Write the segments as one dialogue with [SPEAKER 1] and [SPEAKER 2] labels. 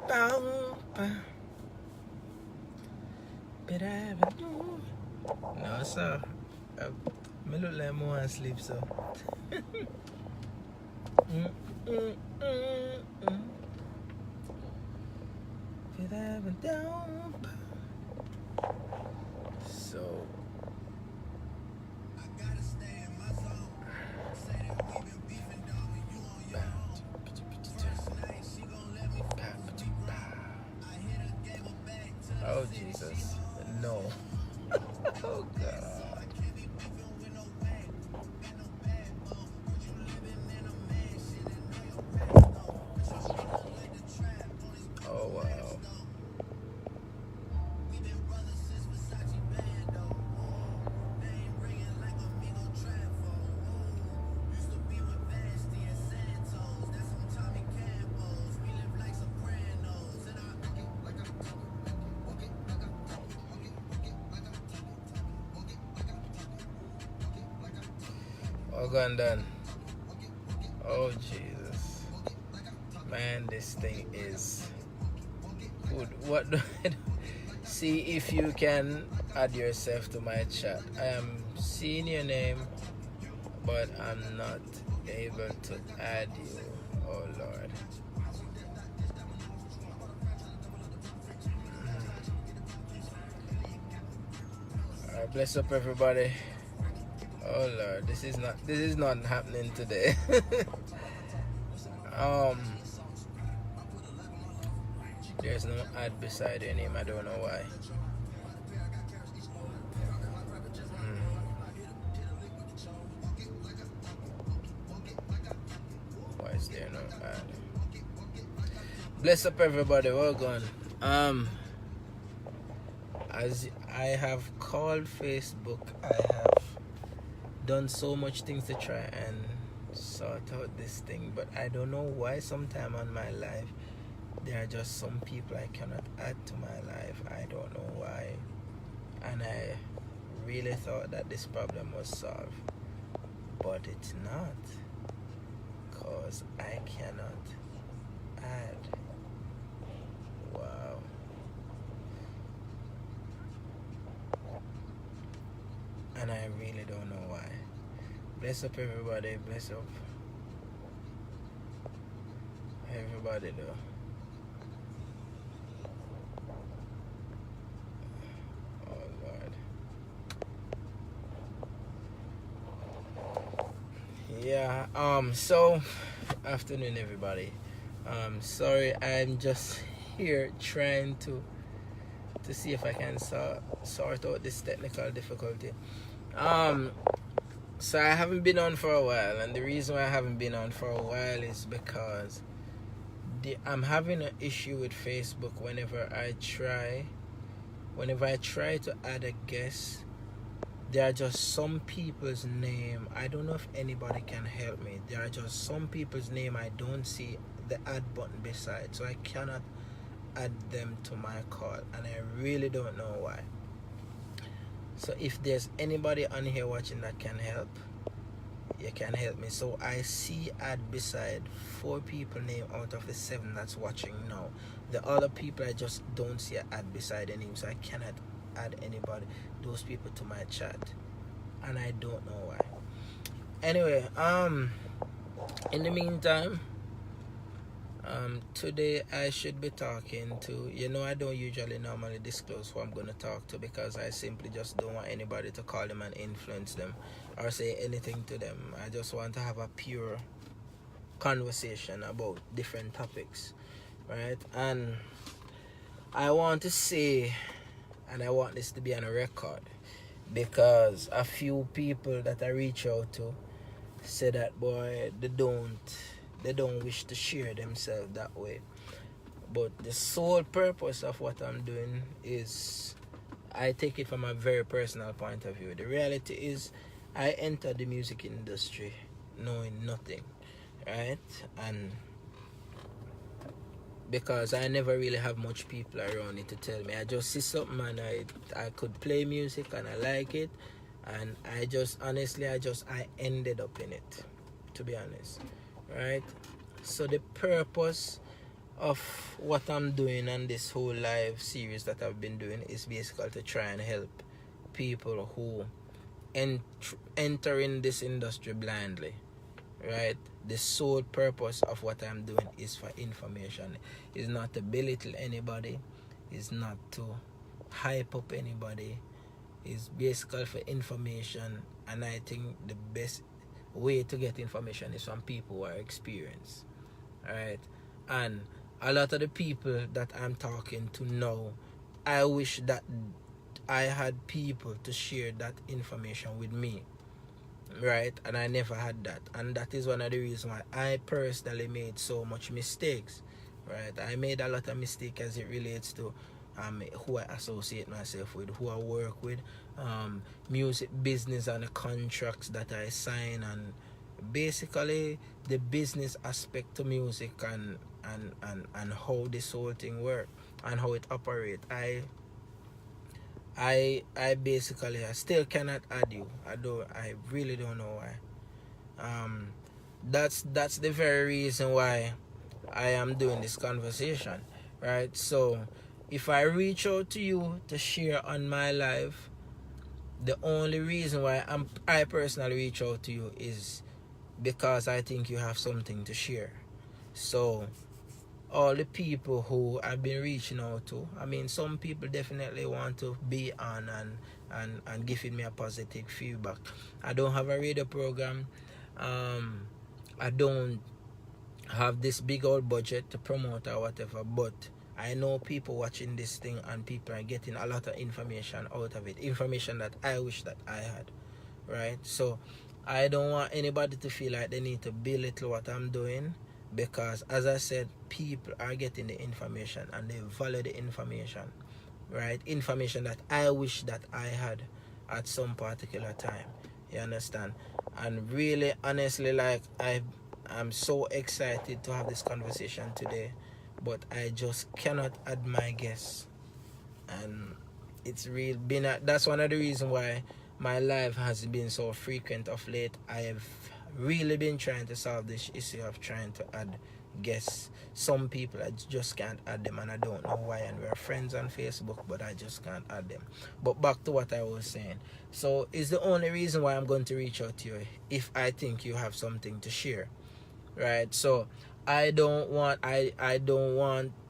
[SPEAKER 1] No, sir. Me look like more and sleep, so. So. Oh, Jesus. No. Oh, God. Oh, wow. Oh, gone done. Oh, Jesus. Man, this thing is good. What do I do? See if you can add yourself to my chat. I am seeing your name, but I'm not able to add you. Oh, Lord. Alright, bless up everybody. Oh Lord, this is not happening today. There's no ad beside your name. I don't know why. Why is there no ad? Bless up everybody. Well gone. As I have called Facebook, I have done so much things to try and sort out this thing, but I don't know why sometime on my life there are just some people I cannot add to my life. I don't know why, and I really thought that this problem was solved, but it's not, cause I cannot add. Wow. And I really don't know why. Bless up everybody, bless up everybody though. Oh Lord. Yeah, so afternoon everybody. Sorry, I'm just here trying to see if I can sort out this technical difficulty. So I haven't been on for a while, and the reason why I haven't been on for a while is because I'm having an issue with Facebook whenever I try to add a guest. There are just some people's name. I don't know if anybody can help me. There are just some people's name I don't see the add button beside, so I cannot add them to my call, and I really don't know why. So if there's anybody on here watching that can help, you can help me. So I see add beside 4 people name out of the 7 that's watching now. The other people I just don't see an add beside their name, so I cannot add those people to my chat, and I don't know why. Anyway, in the meantime, today I should be talking to, I don't usually normally disclose who I'm going to talk to, because I simply just don't want anybody to call them and influence them or say anything to them. I just want to have a pure conversation about different topics, right? And I want to say, and I want this to be on a record, because a few people that I reach out to say that, boy, they don't wish to share themselves that way. But the sole purpose of what I'm doing is, I take it from a very personal point of view. The reality is, I entered the music industry knowing nothing, right? And because I never really have much people around me to tell me, I just see something and I could play music and I like it, and I ended up in it, to be honest, right? So the purpose of what I'm doing and this whole live series that I've been doing is basically to try and help people who enter in this industry blindly, right? The sole purpose of what I'm doing is for information. It's not to belittle anybody, it's not to hype up anybody. It's basically for information, and I think the best way to get information is from people who are experienced, right? And a lot of the people that I'm talking to now, I wish that I had people to share that information with me, right? And I never had that, and that is one of the reasons why I personally made so much mistakes, right? I made a lot of mistakes as it relates to who I associate myself with, who I work with, music business and the contracts that I sign, and basically the business aspect to music, and how this whole thing work and how it operate. I basically I still cannot add you. I really don't know why. Um that's the very reason why I am doing this conversation, right? So if I reach out to you to share on my life, the only reason why I personally reach out to you is because I think you have something to share. So all the people who I've been reaching out to, I mean, some people definitely want to be on and giving me a positive feedback. I don't have a radio program. I don't have this big old budget to promote or whatever, but I know people watching this thing and people are getting a lot of information out of it, information that I wish that I had, right? So I don't want anybody to feel like they need to belittle what I'm doing, because as I said, people are getting the information and they value the information, right? Information that I wish that I had at some particular time. You understand? And really, honestly, like I'm so excited to have this conversation today, but I just cannot add my guess, and it's real been that's one of the reasons why my life has been so frequent of late. I have really been trying to solve this issue of trying to add guests. Some people I just can't add them, and I don't know why, and we're friends on Facebook, but I just can't add them. But back to what I was saying. So it's the only reason why I'm going to reach out to you if I think you have something to share, right? So I don't want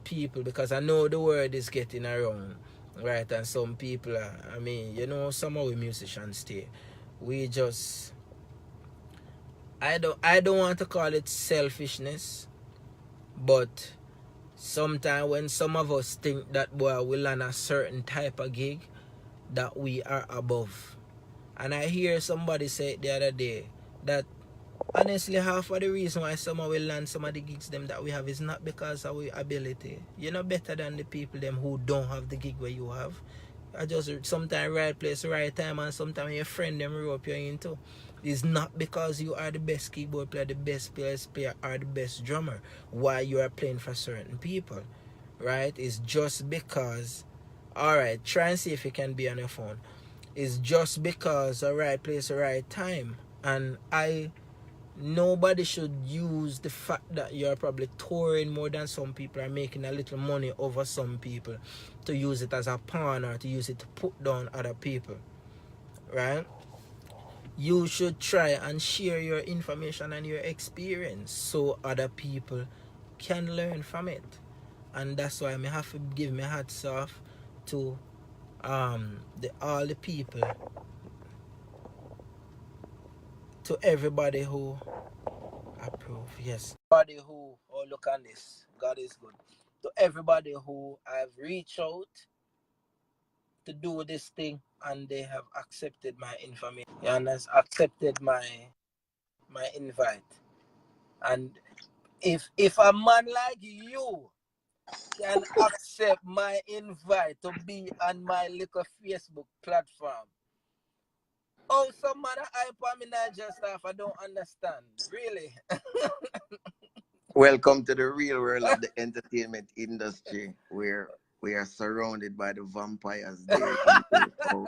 [SPEAKER 1] people, because I know the word is getting around, right? And some people are, I mean, some of we musicians stay, we just I don't want to call it selfishness, but sometimes when some of us think that boy will land a certain type of gig, that we are above. And I hear somebody say it the other day that honestly, half of the reason why some of we land some of the gigs them that we have is not because of our ability. You're not better than the people them who don't have the gig where you have. I just sometimes right place, right time, and sometimes your friend them rope you into. It's not because you are the best keyboard player, the best PS player, or the best drummer why you are playing for certain people, right? It's just because, alright, try and see if you can be on your phone. It's just because the right place, the right time. And nobody should use the fact that you're probably touring more than some people are making a little money over some people to use it as a pawn or to use it to put down other people, right? You should try and share your information and your experience so other people can learn from it. And that's why I have to give my hats off to all the people, to everybody who approve. Yes. Everybody who, oh, look on this. God is good. To everybody who I've reached out to do this thing and they have accepted my information and has accepted my invite. And if a man like you can accept my invite to be on my little Facebook platform, oh, some man hype on me, Nigel Staff, I don't understand. Really?
[SPEAKER 2] Welcome to the real world of the entertainment industry, where we are surrounded by the vampires day in, day out.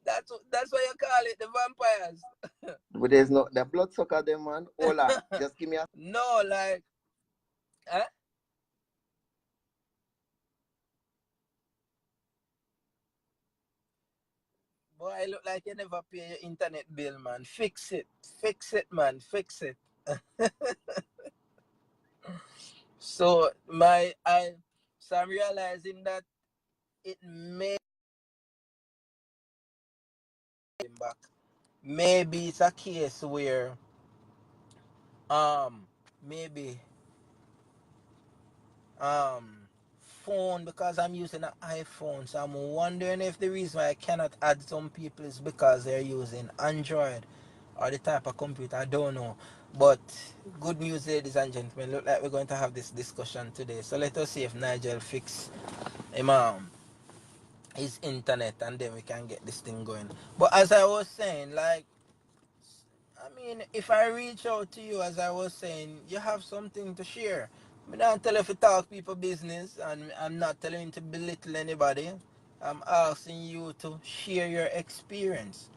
[SPEAKER 1] That's what you call it, the vampires.
[SPEAKER 2] But there's no the bloodsucker them, man. Hola, just give me a
[SPEAKER 1] No, like, huh? Oh, I look like you never pay your internet bill, man. Fix it. Fix it, man. Fix it. So I'm realizing that it may come back. Maybe it's a case where maybe um phone, because I'm using an iPhone, so I'm wondering if the reason why I cannot add some people is because they're using Android or the type of computer. I don't know. But good news, ladies and gentlemen, look like we're going to have this discussion today. So let us see if Nigel fix him his internet, and then we can get this thing going. But as I was saying, like, I mean, if I reach out to you, as I was saying, you have something to share. I don't tell you to talk people business, and I'm not telling you to belittle anybody. I'm asking you to share your experience,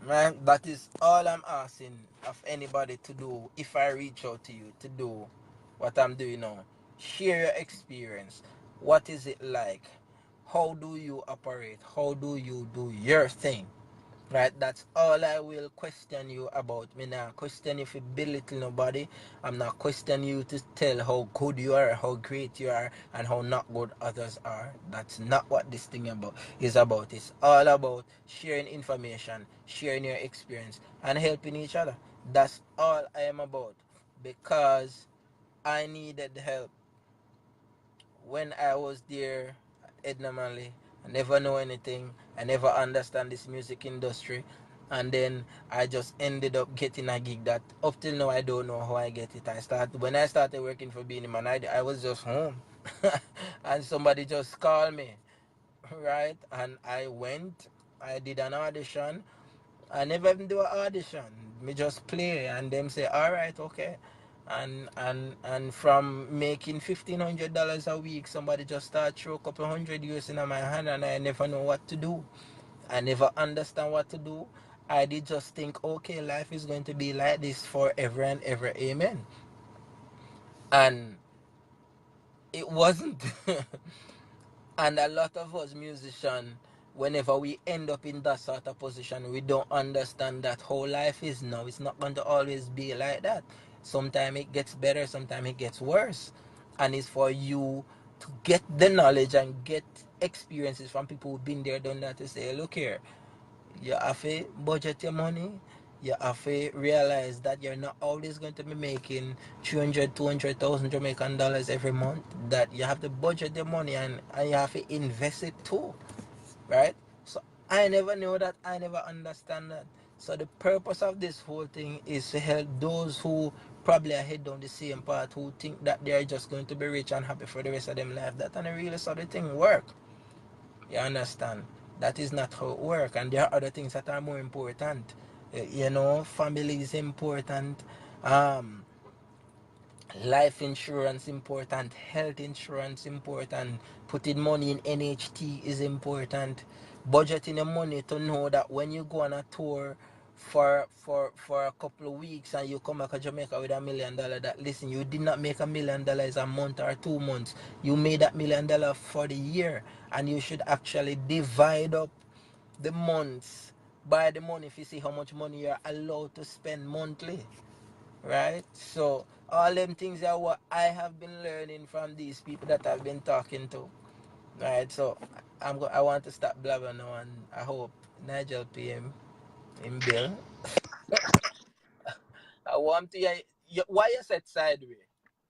[SPEAKER 1] right? That is all I'm asking of anybody to do. If I reach out to you to do what I'm doing now, share your experience. What is it like? How do you operate? How do you do your thing? Right, that's all I will question you about. Me not question you for belittle nobody. I'm not questioning you to tell how good you are, how great you are, and how not good others are. That's not what this thing is about. It's all about sharing information, sharing your experience, and helping each other. That's all I am about. Because I needed help when I was there, Edna Manley. I never know anything. I never understand this music industry. And then I just ended up getting a gig that up till now I don't know how I get it. When I started working for Beanie Man, I was just home. And somebody just called me, right? And I went, I did an audition. I never even do an audition. Me just play and them say, all right, okay. And from making $1,500 a week, somebody just start throw a couple hundred US in my hand, and I never know what to do. I never understand what to do. I did just think, okay, life is going to be like this forever and ever, amen. And it wasn't. And a lot of us musicians, whenever we end up in that sort of position, we don't understand that whole life is now. It's not going to always be like that. Sometimes it gets better, sometimes it gets worse. And it's for you to get the knowledge and get experiences from people who've been there, done that, to say, look here, you have to budget your money. You have to realize that you're not always going to be making 300, 200,000 Jamaican dollars every month. That you have to budget the money, and you have to invest it too, right? So I never knew that. I never understand that. So the purpose of this whole thing is to help those who probably are head down the same path, who think that they're just going to be rich and happy for the rest of them life. That and really saw the thing work. You understand? That is not how it works. And there are other things that are more important. You know, family is important. Um, Life insurance important. Health insurance important. Putting money in NHT is important. Budgeting the money to know that when you go on a tour for a couple of weeks and you come back to Jamaica with $1 million, that listen, you did not make $1 million a month or 2 months. You made that $1 million for the year, and you should actually divide up the months by the money if you see how much money you're allowed to spend monthly, right? So all them things are what I have been learning from these people that I've been talking to, right? So I want to stop blabbering now, and I hope Nigel pay him bill. I want to hear why you said sideways.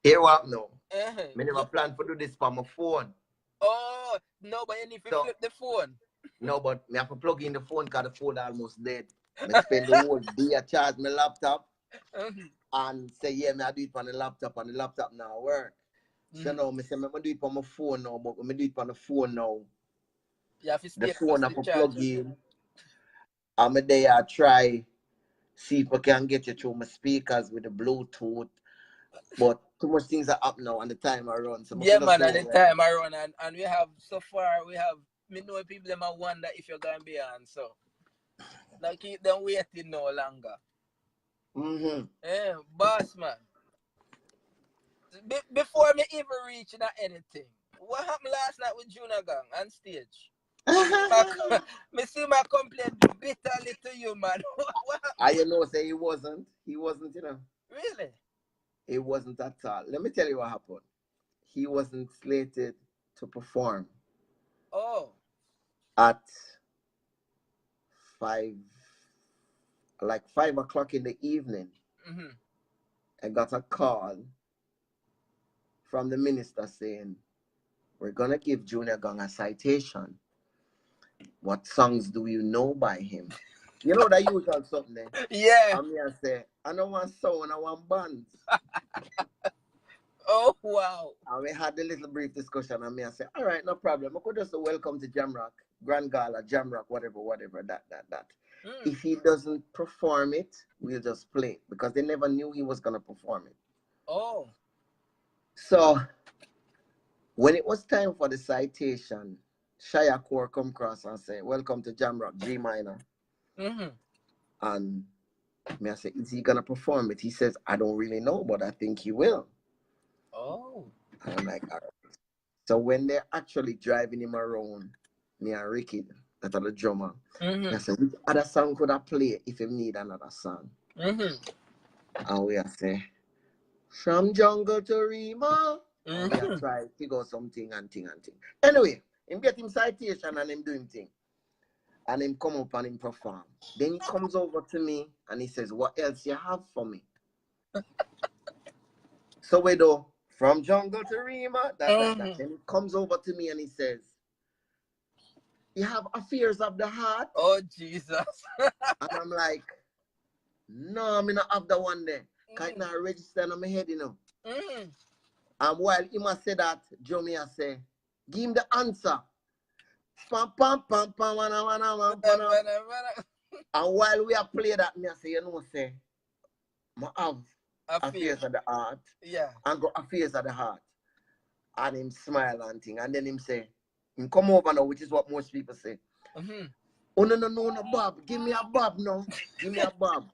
[SPEAKER 2] Here what now?
[SPEAKER 1] Uh-huh.
[SPEAKER 2] Me never plan for do this for my phone.
[SPEAKER 1] Oh no, but you need to
[SPEAKER 2] So
[SPEAKER 1] flip the phone.
[SPEAKER 2] no, but me have to plug in the phone because the phone almost dead. Me spend the whole day I charge my laptop
[SPEAKER 1] Mhm.
[SPEAKER 2] and say yeah, me I do it on the laptop, and the laptop now work. So
[SPEAKER 1] Mhm.
[SPEAKER 2] now me say me do it on my phone now, but when me do it on the phone now,
[SPEAKER 1] You have to
[SPEAKER 2] the
[SPEAKER 1] stay
[SPEAKER 2] phone
[SPEAKER 1] plus
[SPEAKER 2] I
[SPEAKER 1] the
[SPEAKER 2] have to plug
[SPEAKER 1] charger.
[SPEAKER 2] in. I'm there I try see if I can get you through my speakers with the Bluetooth. But too much things are up now and the time I run. So I
[SPEAKER 1] Yeah,
[SPEAKER 2] could not
[SPEAKER 1] man,
[SPEAKER 2] say
[SPEAKER 1] at the
[SPEAKER 2] right
[SPEAKER 1] time
[SPEAKER 2] now.
[SPEAKER 1] I run, and we have so far we have me know people them a wonder if you're gonna be on, so now keep them waiting no longer.
[SPEAKER 2] Mm-hmm.
[SPEAKER 1] Boss man. Before me even reaching at anything, what happened last night with Junior Gang on stage? Me see my complaint bitterly to you, man. What happened?
[SPEAKER 2] You know, say he wasn't. He wasn't,
[SPEAKER 1] Really?
[SPEAKER 2] It wasn't at all. Let me tell you what happened. He wasn't slated to perform
[SPEAKER 1] Oh.
[SPEAKER 2] at 5, like 5 o'clock in the evening.
[SPEAKER 1] Mm-hmm.
[SPEAKER 2] I got a call from the minister saying, we're going to give Junior Gong a citation. What songs do you know by him? You know that usual something there.
[SPEAKER 1] Yeah.
[SPEAKER 2] And me I say, I don't want sound, I want bands.
[SPEAKER 1] Oh, wow.
[SPEAKER 2] And we had a little brief discussion, and me I say, all right, no problem. I could just say, welcome to Jamrock, Grand Gala, Jamrock, whatever, that. If he doesn't perform it, we'll just play it, because they never knew he was going to perform it.
[SPEAKER 1] Oh.
[SPEAKER 2] So, when it was time for the citation, Shia Core come across and say, welcome to Jamrock, G minor.
[SPEAKER 1] Mm-hmm.
[SPEAKER 2] And me I say, is he going to perform it? He says, I don't really know, but I think he will.
[SPEAKER 1] Oh.
[SPEAKER 2] And I'm like, all right. So when they're actually driving him around, me and Ricky, that are the drummer, I said, which other song could I play if he need another song?
[SPEAKER 1] Mm-hmm.
[SPEAKER 2] And we say, from jungle to Rima. And we
[SPEAKER 1] Mm-hmm.
[SPEAKER 2] are trying to figure out something and thing. Anyway, him get him citation and him doing thing. And him come up and him perform. Then he comes over to me and he says, what else you have for me? So we do, from jungle to Rima, that. Then he comes over to me and he says, you have affairs of the heart?
[SPEAKER 1] Oh, Jesus.
[SPEAKER 2] And I'm like, no, I'm not have the one there. Can't not register on my head, And while he must say that, Joe I say, give him the answer. Pam, pam, pam, pam, wana, wana, wana. And while we are playing that, me I say, say, I have affairs of the heart.
[SPEAKER 1] Yeah.
[SPEAKER 2] And got affairs of the heart. And him smile and thing. And then him say, him come over now, which is what most people say. Oh, no, Bob. Give me a Bob now. Give me a Bob.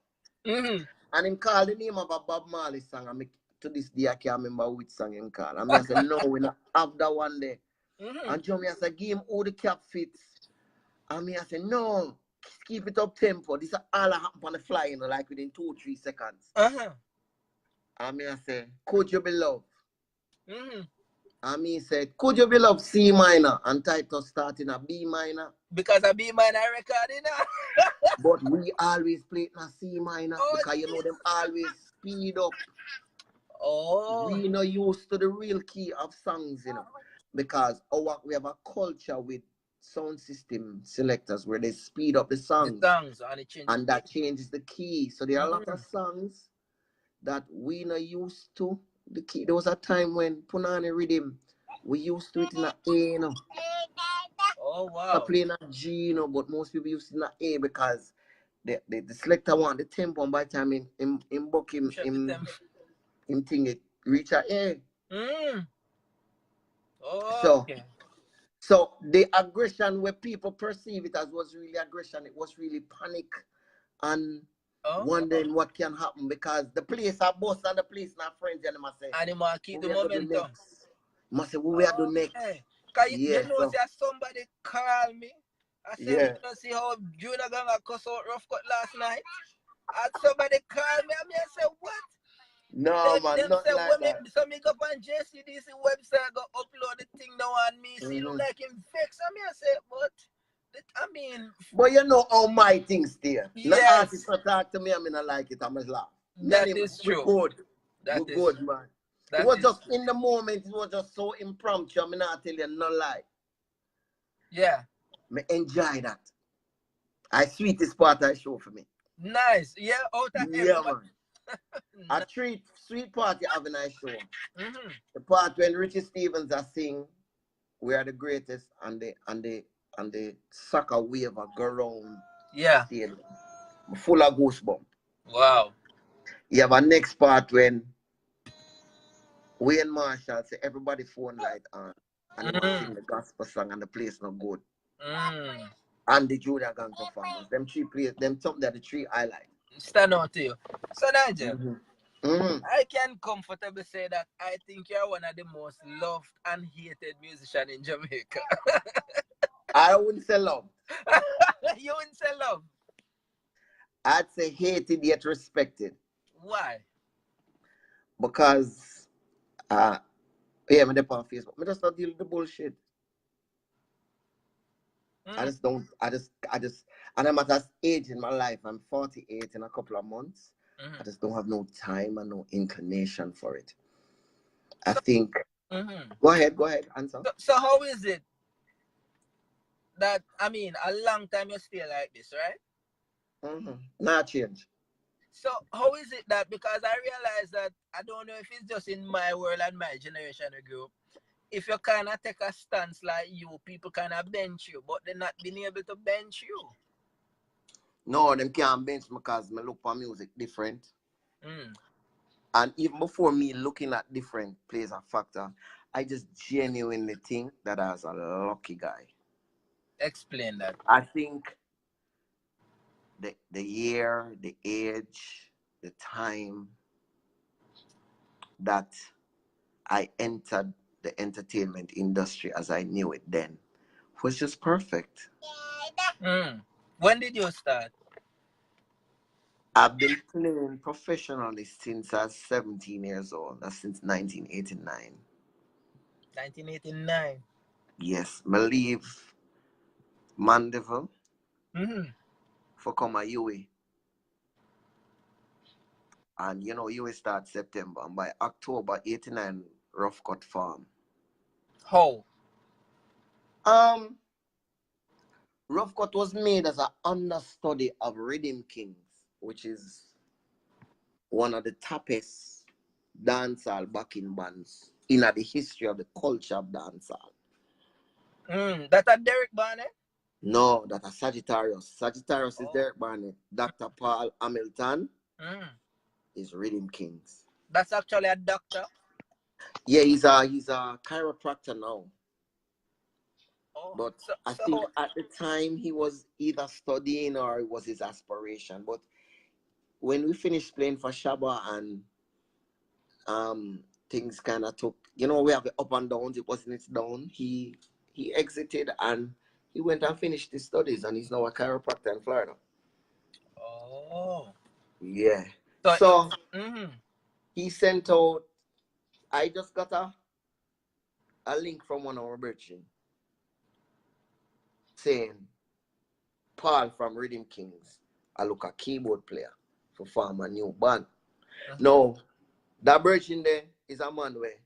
[SPEAKER 2] And him call the name of a Bob Marley song. And to this day, I can't remember which song him call. And I said, no, we not have that one there. And Joe, I said, give him all the cap fits. And me, I said, no, keep it up tempo. This is all that happen on the fly, like within 2-3 seconds. And me, I said, could you be loved? And me said, could you be loved C minor? And Titus starting a B minor.
[SPEAKER 1] Because a B minor recording.
[SPEAKER 2] But we always play it in a C minor. Because you know them always speed up.
[SPEAKER 1] Oh.
[SPEAKER 2] We not used to the real key of songs, Because we have a culture with sound system selectors where they speed up the songs. And that changes the key. So there are a lot of songs that we not used to. The key. There was a time when Punani rhythm, we used to it in a A,
[SPEAKER 1] Oh, wow.
[SPEAKER 2] playing a G, but most people used it in a A because the selector want the tempo, and by the time in book him thing it reach a A.
[SPEAKER 1] Oh, okay.
[SPEAKER 2] So the aggression where people perceive it as was really aggression, it was really panic and wondering what can happen because the place are boss and the place not friends and they must say.
[SPEAKER 1] And they must keep the momentum.
[SPEAKER 2] Must say, what we are doing next?
[SPEAKER 1] Because you know, somebody call me. I said, you know, see how Junior Ganga cuss out rough cut last night? And somebody call me and I say, what?
[SPEAKER 2] No, man, not
[SPEAKER 1] say,
[SPEAKER 2] like that.
[SPEAKER 1] So me go on JCDC website, go upload the thing now and me see look like him fix. And me I say, but I mean,
[SPEAKER 2] but you know how my things there.
[SPEAKER 1] Yes.
[SPEAKER 2] The artist talk to me, I mean I like it, I must laugh.
[SPEAKER 1] That is true.
[SPEAKER 2] We're good, man. It was just in the moment, it was just so impromptu. I mean, I tell you, no lie.
[SPEAKER 1] Yeah.
[SPEAKER 2] Me enjoy that. I sweetest part I show for me.
[SPEAKER 1] Nice. Yeah, out of
[SPEAKER 2] yeah, man. A sweet party having I show. The part when Richie Stevens are sing, we are the greatest, and the soccer wave go around.
[SPEAKER 1] Yeah.
[SPEAKER 2] Stadium. Full of goosebumps.
[SPEAKER 1] Wow.
[SPEAKER 2] You have a next part when Wayne Marshall say everybody phone light on and they sing the gospel song and the place not good. And the Junior Gang performance. Them something that the three highlight.
[SPEAKER 1] Stand out to you. So Nigel, I can comfortably say that I think you're one of the most loved and hated musicians in Jamaica.
[SPEAKER 2] I wouldn't say love.
[SPEAKER 1] You wouldn't say love.
[SPEAKER 2] I'd say hated yet respected.
[SPEAKER 1] Why?
[SPEAKER 2] Because yeah, I'm on Facebook. I just not deal with the bullshit. I just don't. I just. And I'm at that age in my life. I'm 48 in a couple of months. I just don't have no time and no inclination for it. I think. Go ahead. Answer.
[SPEAKER 1] So how is it that, I mean, a long time you stay like this, right?
[SPEAKER 2] Not change.
[SPEAKER 1] So how is it that, because I realize that, I don't know if it's just in my world and my generation group, if you kind of take a stance like you, people kind of bench you, but they're not being able to bench you.
[SPEAKER 2] No, them can't bench me because me look for music different. And even before me looking at different plays a factor, I just genuinely think that I was a lucky guy.
[SPEAKER 1] Explain that.
[SPEAKER 2] I think the year, the age, the time that I entered the entertainment industry as I knew it then was just perfect.
[SPEAKER 1] When did you start?
[SPEAKER 2] I've been playing professionally since I was 17 years old. That's since 1989.
[SPEAKER 1] 1989.
[SPEAKER 2] Yes, I leave Mandeville for come a UA. And you know, UA starts September. And by October 89, Rough Cut Farm.
[SPEAKER 1] How?
[SPEAKER 2] Rough Cut was made as an understudy of Rhythm Kings, which is one of the toughest dancehall backing bands in the history of the culture of dancehall.
[SPEAKER 1] That a Derek Barnett?
[SPEAKER 2] No, that a Sagittarius. Sagittarius is Derek Barnett. Dr. Paul Hamilton is Rhythm Kings.
[SPEAKER 1] That's actually a doctor?
[SPEAKER 2] Yeah, he's a chiropractor now. But I think at the time he was either studying or it was his aspiration. But when we finished playing for Shabba and things kind of took, you know, we have the up and downs. It wasn't down. He exited and he went and finished his studies and he's now a chiropractor in Florida.
[SPEAKER 1] Oh.
[SPEAKER 2] Yeah. So he sent out, I just got a link from one of our brethren saying, Paul from Rhythm Kings, I look a keyboard player for form a new band. Now, that brethren there is a man where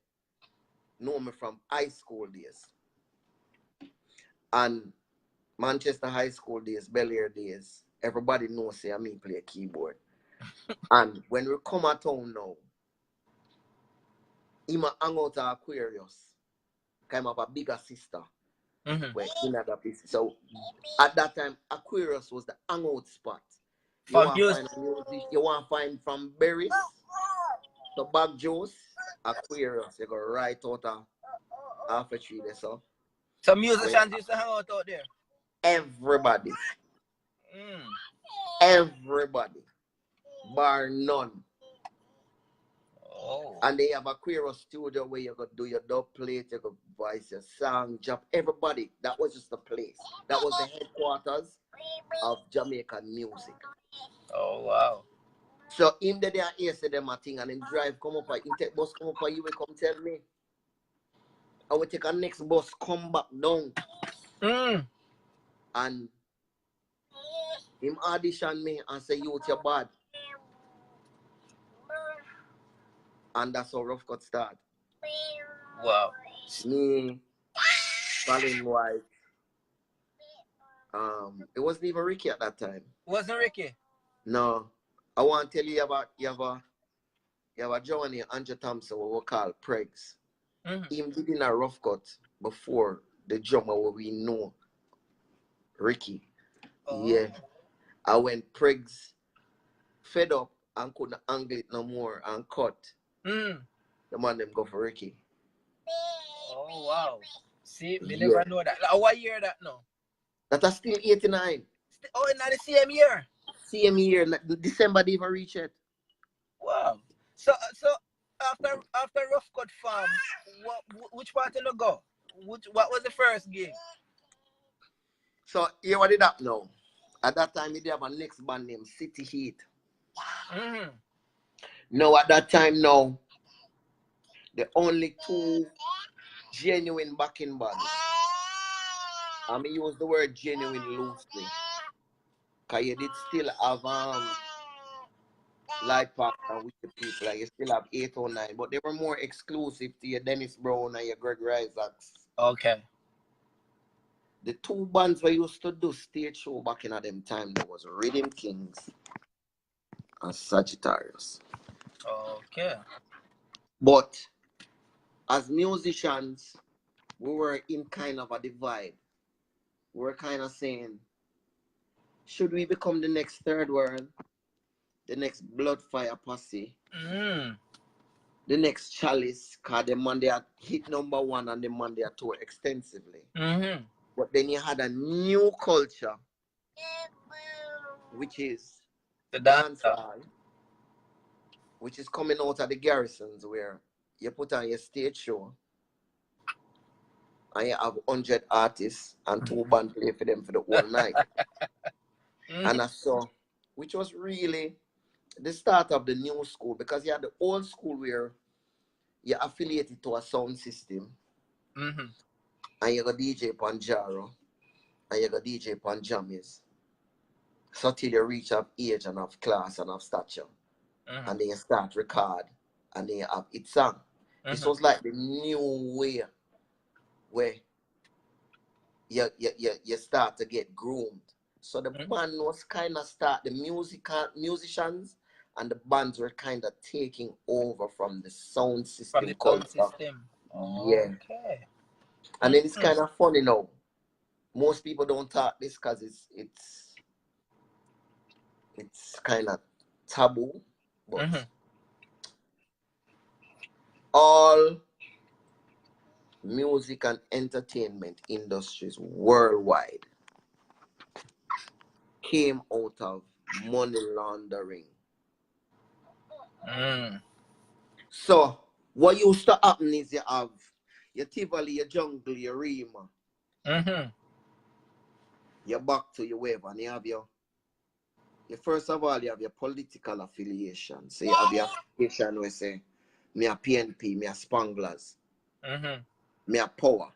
[SPEAKER 2] know me from high school days. And Manchester high school days, Bel Air days, everybody knows say I me play a keyboard. And when we come at town now, he might hang out at Aquarius. Kind of a bigger sister. Where in other places. So at that time, Aquarius was the hangout spot. You want to find music, you want to find from Berries to Bag Juice, Aquarius. You go right out of half a tree there. So
[SPEAKER 1] musicians used to hang out there.
[SPEAKER 2] Everybody. Everybody. Bar none.
[SPEAKER 1] Oh.
[SPEAKER 2] And they have a Aquarius studio where you could do your dub plate, you could voice your song, jump. Everybody. That was just the place. That was the headquarters of Jamaican music.
[SPEAKER 1] Oh wow.
[SPEAKER 2] So him that they are here say them a thing and him drive come up, him take bus come up and you will come tell me. I will take a next bus, come back down. And him audition me and say you you're bad. And that's how Rough Cut start.
[SPEAKER 1] Wow.
[SPEAKER 2] Me, Colin White. It wasn't even Ricky at that time.
[SPEAKER 1] Wasn't Ricky?
[SPEAKER 2] No. I want to tell you about you have a Johnny Andrew Thompson what we call Pregs. Him did in a Rough Cut before the drummer where we know Ricky. Yeah. I went Pregs fed up and couldn't angle it no more and cut. The man them go for Ricky.
[SPEAKER 1] Oh wow. See, we never know that. What year that now?
[SPEAKER 2] That's still 89.
[SPEAKER 1] Oh, in the same year.
[SPEAKER 2] Same year, December they even reach it.
[SPEAKER 1] Wow. So after Rough Cut Farm, which part did you go? What was the first gig?
[SPEAKER 2] So here what did that now? At that time, they have a next band named City Heat.
[SPEAKER 1] Mm-hmm.
[SPEAKER 2] Now at that time now, the only two genuine backing bands. I mean, use the word genuine loosely. Because you did still have Light Park and with the people. Like you still have 809, but they were more exclusive to your Dennis Brown and your Greg Isaacs.
[SPEAKER 1] Okay.
[SPEAKER 2] The two bands we used to do stage show back in them time, there was Rhythm Kings and Sagittarius.
[SPEAKER 1] Okay.
[SPEAKER 2] But as musicians, we were in kind of a divide. We were kind of saying, should we become the next Third World, the next Bloodfire Posse, the next Chalice, because the man they had hit #1 and the man they had toured extensively. But then you had a new culture, which is
[SPEAKER 1] The
[SPEAKER 2] dancehall, which is coming out of the garrisons where you put on your stage show and you have 100 artists and 2 bands play for them for the whole night. And I saw, which was really the start of the new school, because you had the old school where you're affiliated to a sound system and you got DJ Panjaro and you got DJ Panjamis. So till you reach of age and of class and of stature. And then you start record and then you have it song. This was like the new way where you start to get groomed. So the band was kind of the musicians and the bands were kind of taking over from the sound system.
[SPEAKER 1] From the sound system.
[SPEAKER 2] Yeah.
[SPEAKER 1] Okay.
[SPEAKER 2] And then it's kind of funny now. Most people don't talk this because it's kind of taboo. But all music and entertainment industries worldwide came out of money laundering. So what used to happen is you have your Tivoli, your Jungle, your Rima, your back to your wave, and you have your first of all, you have your political affiliation. So you have your affiliation where say, me a PNP, me a Spanglers, me a Power.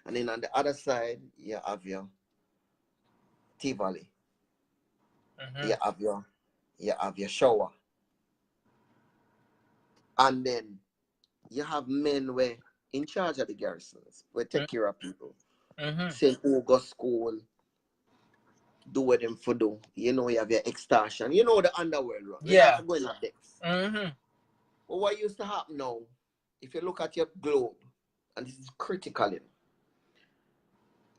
[SPEAKER 2] And then on the other side, you have your Tivoli. You have your Shower. And then you have men where in charge of the garrisons, we take care of people. Say who go school, do what them for do. You know, you have your extortion. You know the underworld, right?
[SPEAKER 1] Yeah.
[SPEAKER 2] Going at this. But what used to happen now, if you look at your globe, and this is critical,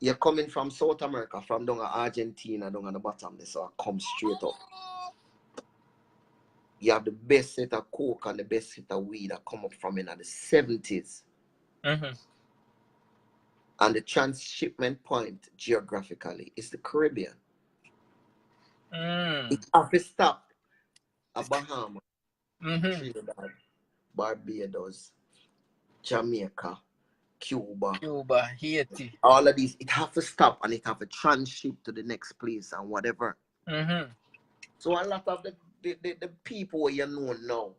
[SPEAKER 2] you're coming from South America, from down Argentina, down at the bottom, so I come straight up. You have the best set of coke and the best set of weed that come up from in the 70s. And the transshipment point geographically is the Caribbean. It has to stop at Bahamas, Trinidad, Barbados, Jamaica, Cuba,
[SPEAKER 1] Haiti.
[SPEAKER 2] all of these, it has to stop and it has to transship to the next place and whatever. So a lot of the people you know now,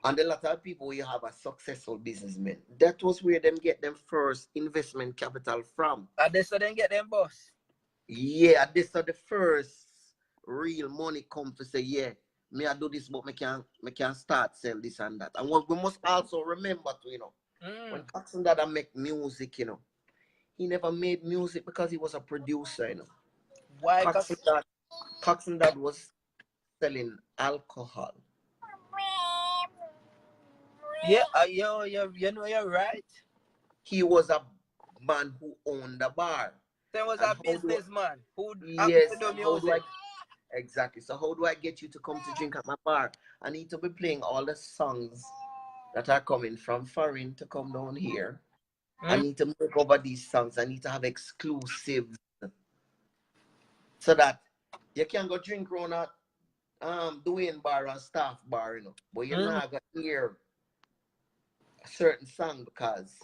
[SPEAKER 2] and a lot of people you have a successful businessmen, that was where them get them first investment capital from.
[SPEAKER 1] And this so then get them boss.
[SPEAKER 2] Yeah, this is the first real money come to say, yeah, me I do this, but me can start sell this and that. And what we must also remember to, you know, when Coxsone Dada make music, you know, he never made music because he was a producer, you know.
[SPEAKER 1] Why?
[SPEAKER 2] Coxsone Dada was selling alcohol.
[SPEAKER 1] Yeah, you know you're right.
[SPEAKER 2] He was a man who owned a bar.
[SPEAKER 1] There was a businessman who
[SPEAKER 2] yes,
[SPEAKER 1] to do music.
[SPEAKER 2] Exactly. So how do I get you to come to drink at my bar? I need to be playing all the songs that are coming from foreign to come down here. I need to make over these songs. I need to have exclusives so that you can go drink around at Dwayne bar and Staff bar, you know. But you're not gonna hear a certain song because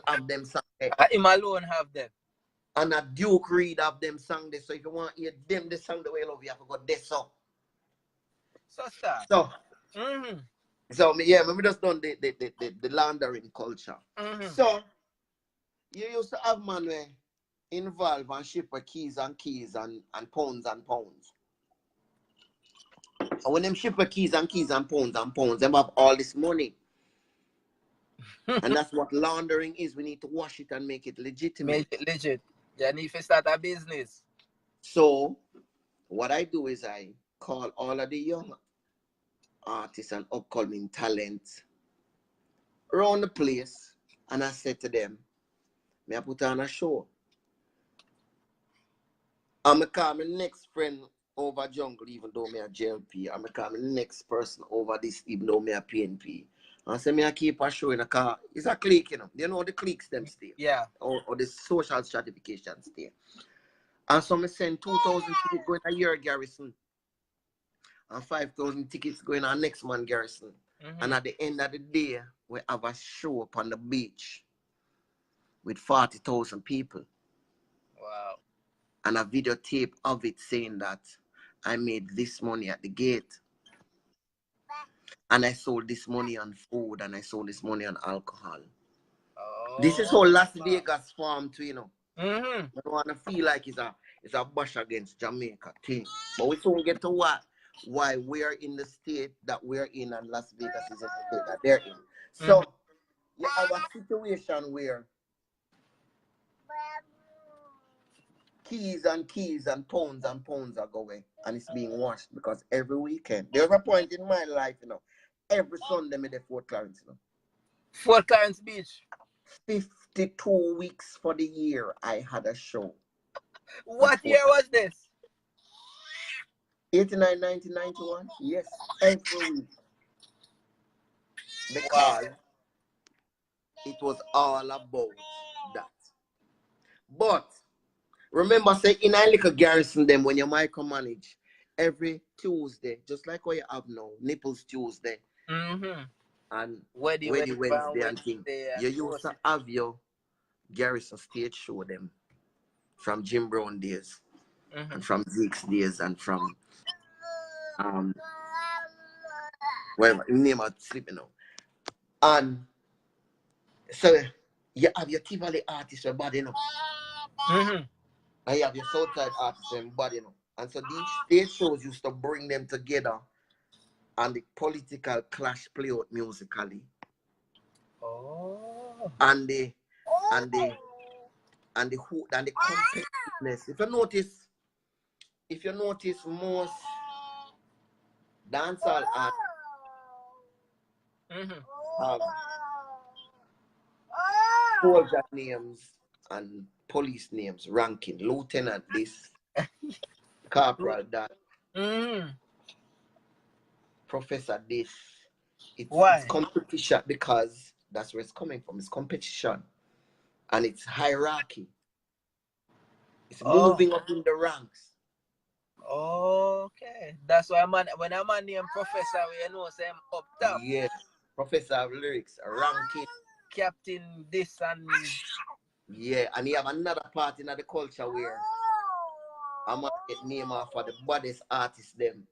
[SPEAKER 2] have them song there.
[SPEAKER 1] Him alone have them.
[SPEAKER 2] And a Duke Reed have them song there. So if you want to hear them the song the way you love, you have to go this song.
[SPEAKER 1] So start.
[SPEAKER 2] So, so yeah, we just done the laundering culture. So you used to have man where involve and ship keys and pounds and pounds. And when them ship keys and pounds, them have all this money. And that's what laundering is. We need to wash it and make it legitimate.
[SPEAKER 1] Make it legit. You need to start a business.
[SPEAKER 2] So what I do is I call all of the young artists and upcoming talents around the place, and I said to them, may I put on a show? I'm going to call my next friend over jungle, even though me a JLP. I'm going to call my next person over this, even though me a PNP. And say, me I keep a show in a car. It's a clique, you know. You know the cliques them stay.
[SPEAKER 1] Yeah.
[SPEAKER 2] Or the social stratification stay. And so me send 2,000 tickets going a year garrison. And 5,000 tickets going on next man garrison. And at the end of the day, we have a show up on the beach with 40,000 people.
[SPEAKER 1] Wow.
[SPEAKER 2] And a videotape of it saying that I made this money at the gate. And I sold this money on food, and I sold this money on alcohol. Oh, this is how Las Vegas formed too, you know. I don't want to feel like it's a bash against Jamaica thing. But we soon get to why we're in the state that we're in, and Las Vegas is in the state that they're in. So you have a situation where keys and pounds are going, and it's being washed because every weekend. There's a point in my life, you know. Every Sunday, me the Fort Clarence, you know.
[SPEAKER 1] Fort Clarence Beach.
[SPEAKER 2] 52 weeks for the year, I had a show.
[SPEAKER 1] What year was this?
[SPEAKER 2] 89, 90, 91. Yes, every week. Because it was all about that. But remember, say in a little garrison, them when you micromanage every Tuesday, just like what you have now, Nipples Tuesday. And Wednesday and thing. You used to have your garrison stage show them from Jim Brown days and from Zeke's days and from well, name of sleeping now. And so you have your Tivoli artists with body, you know. And you have your Southside artists with body, you know. And so these stage shows used to bring them together, and the political clash play out musically.
[SPEAKER 1] Oh.
[SPEAKER 2] And the competitiveness. If you notice most dancehall artists have soldier names and police names ranking. Lieutenant this, corporal that, professor this. It's competition, because that's where it's coming from. It's competition. And it's hierarchy. It's moving up in the ranks.
[SPEAKER 1] Okay. That's why when a man named Professor, you know, say I'm up top.
[SPEAKER 2] Yes. Professor of lyrics, ranking.
[SPEAKER 1] Captain this and...
[SPEAKER 2] Yeah, and you have another part in the culture where I'm going to get name off for the baddest artists them.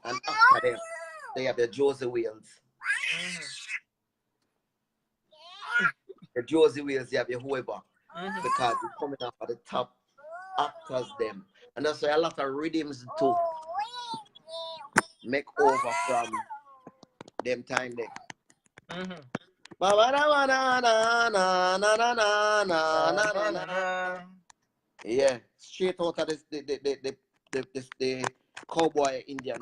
[SPEAKER 2] And after them, they have the Josie Wales. The Josie Wales, you have your whoever. Because it's coming off of the top actors them. And that's why a lot of rhythms to make over from them time there. Yeah, straight out of the cowboy Indian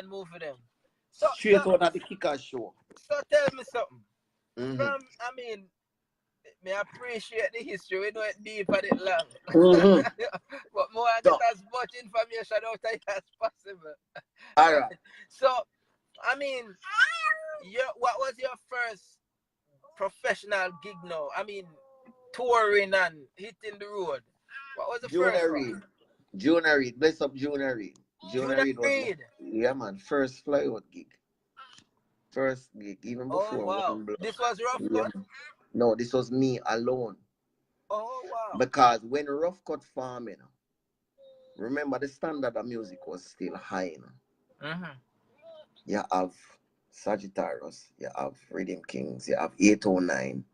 [SPEAKER 1] movie them. So,
[SPEAKER 2] straight out of the Kicker show.
[SPEAKER 1] So tell me something. I mean, me appreciate the history. We know it deep and it long. But more I get as much information out of it as possible.
[SPEAKER 2] All right.
[SPEAKER 1] So, I mean, what was your first professional gig now? I mean, touring and hitting the road. What was the first one?
[SPEAKER 2] Junior Reid. Bless up Junior Reid. Junior Reid. Yeah, man. First flyout gig. First gig, even before.
[SPEAKER 1] Oh, wow. This was rough,
[SPEAKER 2] yeah. No, this was me alone.
[SPEAKER 1] Oh, wow.
[SPEAKER 2] Because when Rough Cut farming, remember the standard of music was still high. You have Sagittarius, you have Rhythm Kings, you have 809,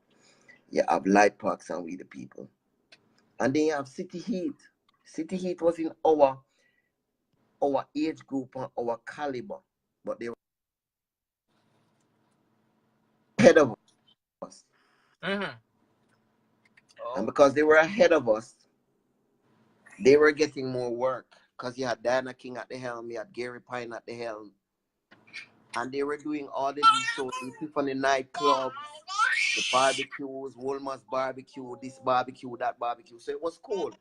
[SPEAKER 2] you have Light Parks and We the People. And then you have City Heat. City Heat was in our age group and our caliber. But they were ahead of us. And because they were ahead of us, they were getting more work. Because you had Diana King at the helm, you had Gary Pine at the helm. And they were doing all the shows, the Tiffany nightclubs, the barbecues, Walmart's barbecue, this barbecue, that barbecue. So it was cool.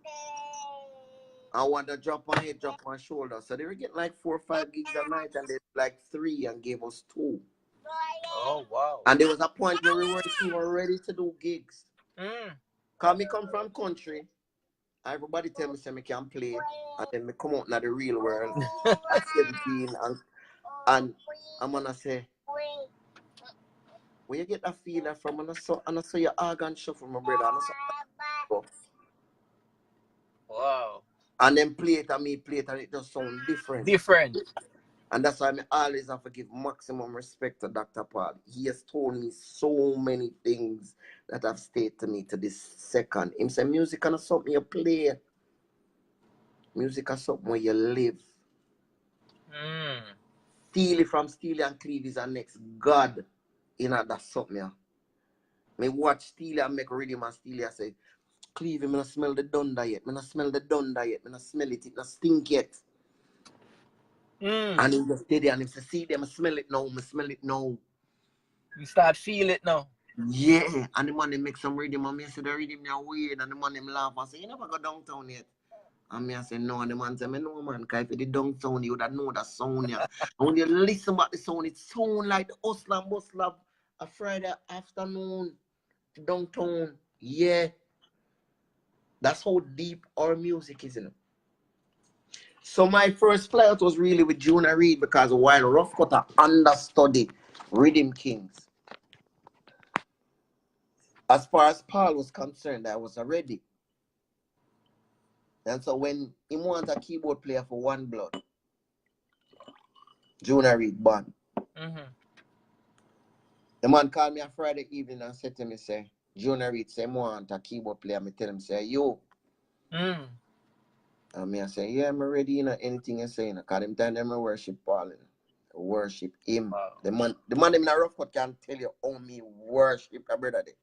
[SPEAKER 2] I want to drop my head, drop my shoulder. So they were getting like 4 or 5 gigs a night, and they did like 3 and gave us 2.
[SPEAKER 1] Oh, wow.
[SPEAKER 2] And there was a point where we weren't even ready to do gigs. Because me come from country, everybody tell me say me can play, and then me come out in the real world at 17, and I'm gonna say, where you get that feeling from? And I saw your organ shuffle, my brother. And I saw,
[SPEAKER 1] wow.
[SPEAKER 2] And then play it and me play it, and it just sounds different. And that's why I always have to give maximum respect to Dr. Paul. He has told me so many things that have stayed to me to this second. He said, music is not something you play. Music is something where you live. Steely from Steely and Cleve is our next God. You know, that's something. Yeah. Me watch Steely and make rhythm and Steely and say, Cleve, I don't smell the thunder yet. I don't smell the thunder yet. I don't smell it. It don't stink yet. And he just stay there and he say, see them, I smell it now. I smell it now.
[SPEAKER 1] You start feel it now.
[SPEAKER 2] Yeah. And the man they make some rhythm and me say the rhythm are weird. And the man them laugh and say, you never go downtown yet. And me I say, no. And the man say, no man, because if you did downtown, you would have know that sound. Yeah. And when you listen about the sound, it sound like the hustler and bustler a Friday afternoon downtown. Yeah. That's how deep our music is, you know. So my first flight was really with Junior Reid, because while Rough Cutter understudied Rhythm Kings, as far as Paul was concerned, I was already. And so when he wanted a keyboard player for One Blood, Junior Reid band, the man called me on Friday evening and said to me, say, Junior Reid say, I want a keyboard player. I tell him, say, yo. And me I say, yeah, I'm ready, you know, anything you say, you know, because them time them worship Paul, you know, worship him. Wow. The man in a Rough Cut can tell you how me worship a brother there.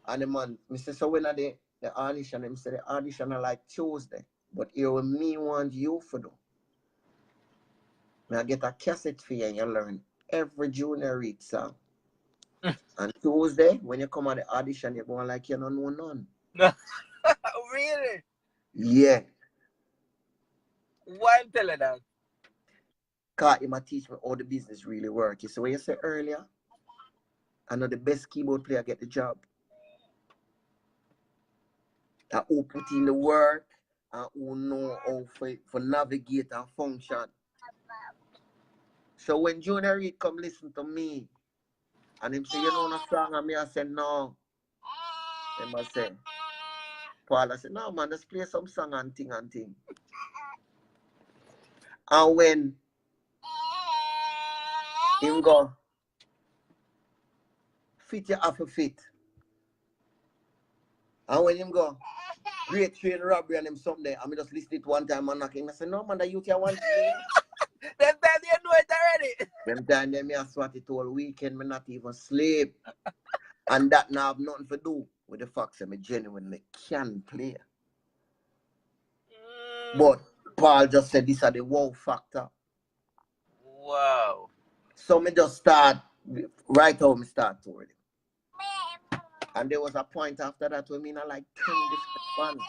[SPEAKER 2] And the man, me say, so when are the audition, him say the audition are like Tuesday, but here what me want you for do. Me I get a cassette for you and you learn every Junior Reid song. And Tuesday, when you come at the audition, you're going like you don't know none.
[SPEAKER 1] Really?
[SPEAKER 2] Yeah.
[SPEAKER 1] Why I'm telling that?
[SPEAKER 2] Because he might teach me how the business really works. You see what you said earlier? I know the best keyboard player get the job. And who put in the work and who know how for navigate and function. So when Junior Reid come listen to me and him say, you know a song, and me I say, no. Him I say, Paul, I say, no man, just play some song and thing and thing. And when him go, fit you off a fit. And when him go, great train robbery and him someday, I mean just listen it one time and knocking. I say, no man, the youth you want me.
[SPEAKER 1] Them time you know it already.
[SPEAKER 2] Them time them me I swat it all weekend, me not even sleep. And that now have nothing to do with the fact that me genuinely can play. But Paul just said this are the wow factor.
[SPEAKER 1] Wow.
[SPEAKER 2] So me just start right how me start to it. And there was a point after that where me in like 10 different bands.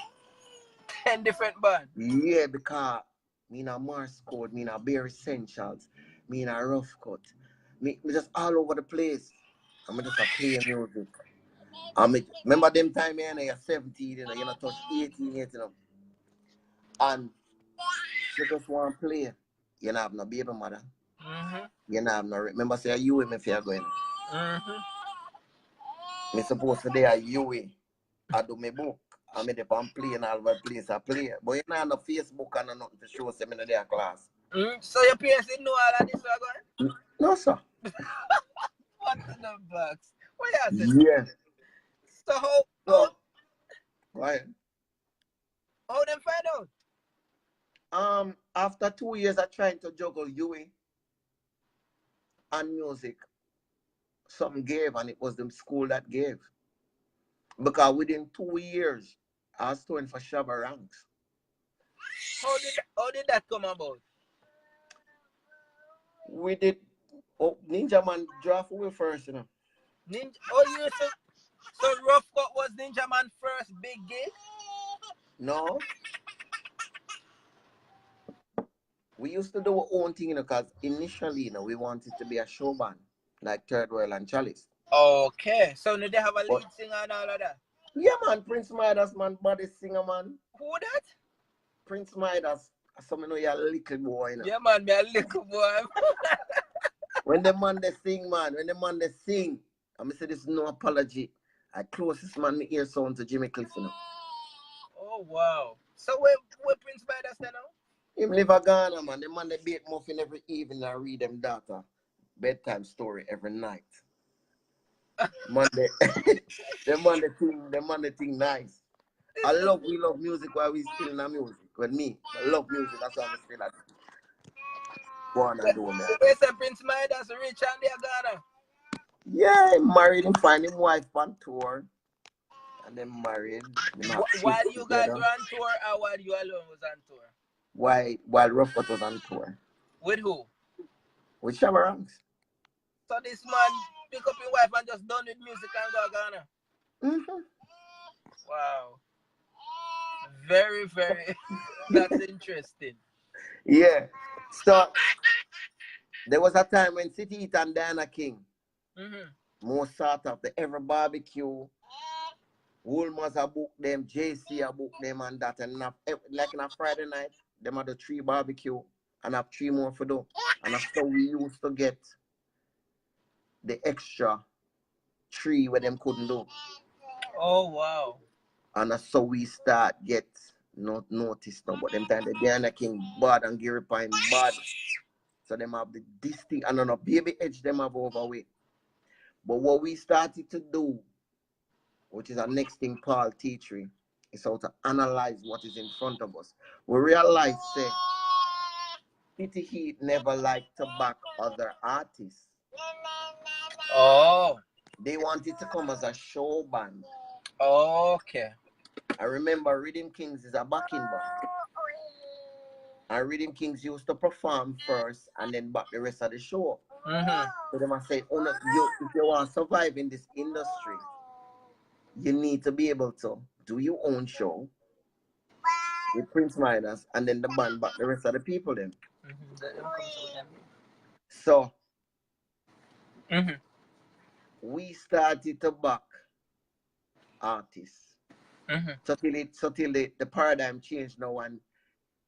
[SPEAKER 1] 10 different bands?
[SPEAKER 2] Yeah, because me in a Morse Code, me in a Bare Essentials, me in a Rough Cut. Me just all over the place. I'm just a play music. And remember them time you're 17, you know, you're not touch 18 yet, you know. And you just want to play. You don't have no baby mother. You don't have no, remember say you with me if you're going. Me supposed to be a UE. I do my book. I made up and play and all my place I play. But you know, on the Facebook and nothing to show them in their class.
[SPEAKER 1] So your parents didn't know all of this was going?
[SPEAKER 2] No, sir.
[SPEAKER 1] What in the box? What you say?
[SPEAKER 2] Yeah.
[SPEAKER 1] So
[SPEAKER 2] Right.
[SPEAKER 1] How them find out?
[SPEAKER 2] After 2 years of trying to juggle UE and music, something gave, and it was the school that gave. Because within 2 years, I was going for Shabba ranks.
[SPEAKER 1] How did that come about?
[SPEAKER 2] We did. Oh, Ninja Man draft away first, you know.
[SPEAKER 1] So Rough Cut was Ninja Man's first big gig?
[SPEAKER 2] No. We used to do our own thing, you know, because initially, you know, we wanted to be a show band, like Third Royal and Chalice.
[SPEAKER 1] Okay. So now they have a lead singer and all of that?
[SPEAKER 2] Yeah, man. Prince Midas, man. Body singer, man.
[SPEAKER 1] Who that?
[SPEAKER 2] Prince Midas. Some you know, you're a little boy, you know.
[SPEAKER 1] Yeah, man. Me a little boy.
[SPEAKER 2] When the man they sing, man. When the man they sing. I'm say this is no apology. I close this man my ear sound to Jimmy Cliff, you know.
[SPEAKER 1] Oh, wow. So where Prince Midas now?
[SPEAKER 2] Him live a Ghana, man. The man they bake muffin every evening and read them daughter bedtime story every night. Monday, the man they think nice. We love music while we still in the music. With me, I love music. That's why I feel like go on and do, man.
[SPEAKER 1] They say Prince Midas rich and they're Ghana.
[SPEAKER 2] Yeah, he married him, find him wife on tour, and then married.
[SPEAKER 1] While you guys were on tour, or while you alone was on tour?
[SPEAKER 2] While Rough Cut was on tour.
[SPEAKER 1] With who?
[SPEAKER 2] With Shabba Ranks.
[SPEAKER 1] So this man pick up his wife and just done with music and go Ghana.
[SPEAKER 2] Mm-hmm.
[SPEAKER 1] Wow. Very, very. That's interesting.
[SPEAKER 2] Yeah. So there was a time when City Heat and Diana King, most sort of the Ever Barbecue, Woolmers a book them, JC a book them, and that, and like in a Friday night, them had the 3 barbecue and have 3 more for do. And that's how we used to get the extra 3 where them couldn't do.
[SPEAKER 1] Oh wow.
[SPEAKER 2] And that's how we start get not noticed now. But them time the Diana King bad and Gary Pine bad. So them have the distinct, and on a baby edge them have overweight. But what we started to do, which is our next thing Paul teach me, is how to analyze what is in front of us. We realize say City Heat never liked to back other artists.
[SPEAKER 1] Oh.
[SPEAKER 2] They wanted to come as a show band.
[SPEAKER 1] Okay.
[SPEAKER 2] I remember Rhythm Kings is a backing band. And Rhythm Kings used to perform first and then back the rest of the show. So they must say, if you want to survive in this industry, you need to be able to do your own show with Prince Midas and then the band back the rest of the people then. So we started to back artists. So till the paradigm changed now, and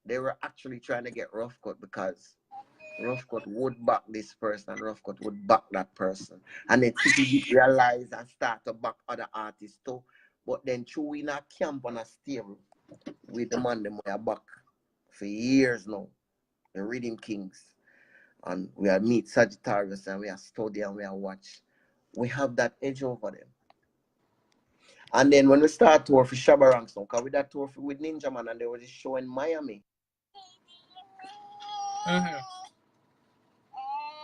[SPEAKER 2] they were actually trying to get Rough Cut because Rough Cut would back this person and Rough Cut would back that person. And then City realize and start to back other artists too. But then through in a camp on a stable with the man them we are back for years now. The Rhythm Kings. And we are meet Sagittarius and we are study and we are watch. We have that edge over them. And then when we start tour for Shabba Ranks now, because we that tour with Ninja Man and there was a show in Miami.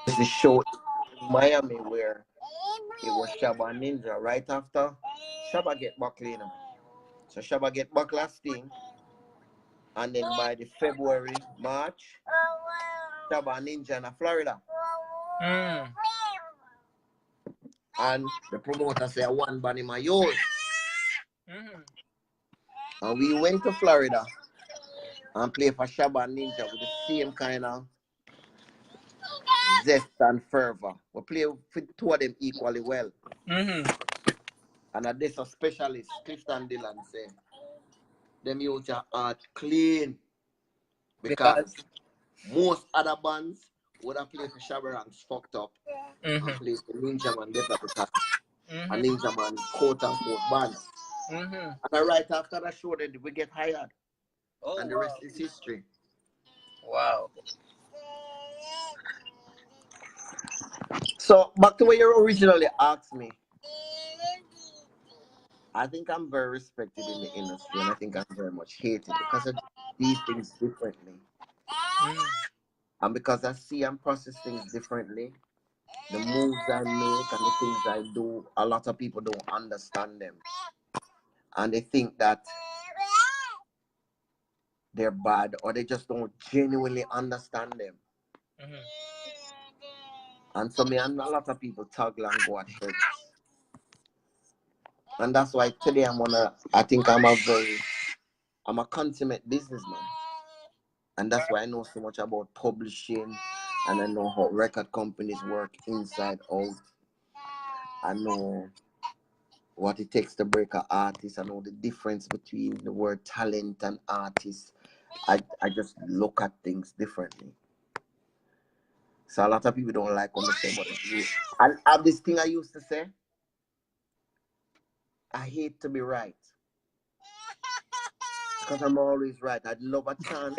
[SPEAKER 2] There's a show in Miami where it was Shabba and Ninja right after Shabba get back later. So Shabba get back last thing. And then by the February, March, Shabba and Ninja in Florida. And the promoter said, one band in my yours. And we went to Florida and played for Shabba and Ninja with the same kind of zest and fervor. We play for 2 of them equally well. And there's a specialist, Clifton Dillon, say, them use your art clean. Because most other bands would have played for Shabba Ranks fucked up and played for Ninja Man better because a Ninja Man, quote unquote, band. And right after that show, then we get hired.
[SPEAKER 1] Oh,
[SPEAKER 2] and the rest is history.
[SPEAKER 1] Wow.
[SPEAKER 2] So back to what you originally asked me. I think I'm very respected in the industry, and I think I'm very much hated because I do things differently. And because I see and process things differently, the moves I make and the things I do, a lot of people don't understand them. And they think that they're bad, or they just don't genuinely understand them. And so me and a lot of people toggle and go ahead. And that's why today I think I'm a consummate businessman. And that's why I know so much about publishing, and I know how record companies work inside out. I know what it takes to break an artist. I know the difference between the word talent and artist. I just look at things differently. So a lot of people don't like when they say, but I have this thing I used to say. I hate to be right. Because I'm always right. I'd love a chance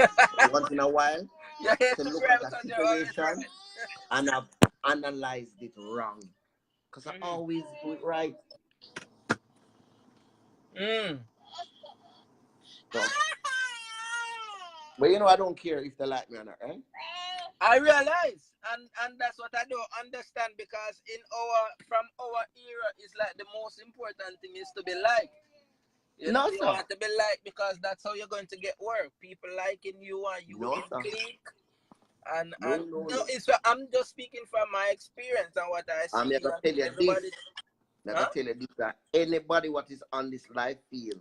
[SPEAKER 2] once in a while to look at a situation and I've analyzed it wrong. Because I always do it right. So, but I don't care if they like me or not, right?
[SPEAKER 1] I realize, and that's what I don't understand, because from our era, it's like the most important thing is to be liked. You want to be liked because that's how you're going to get work. People liking you and you click. And I'm just speaking from my experience and what I see.
[SPEAKER 2] I'm going to tell you this. I'm going to tell you this, that anybody what is on this live feed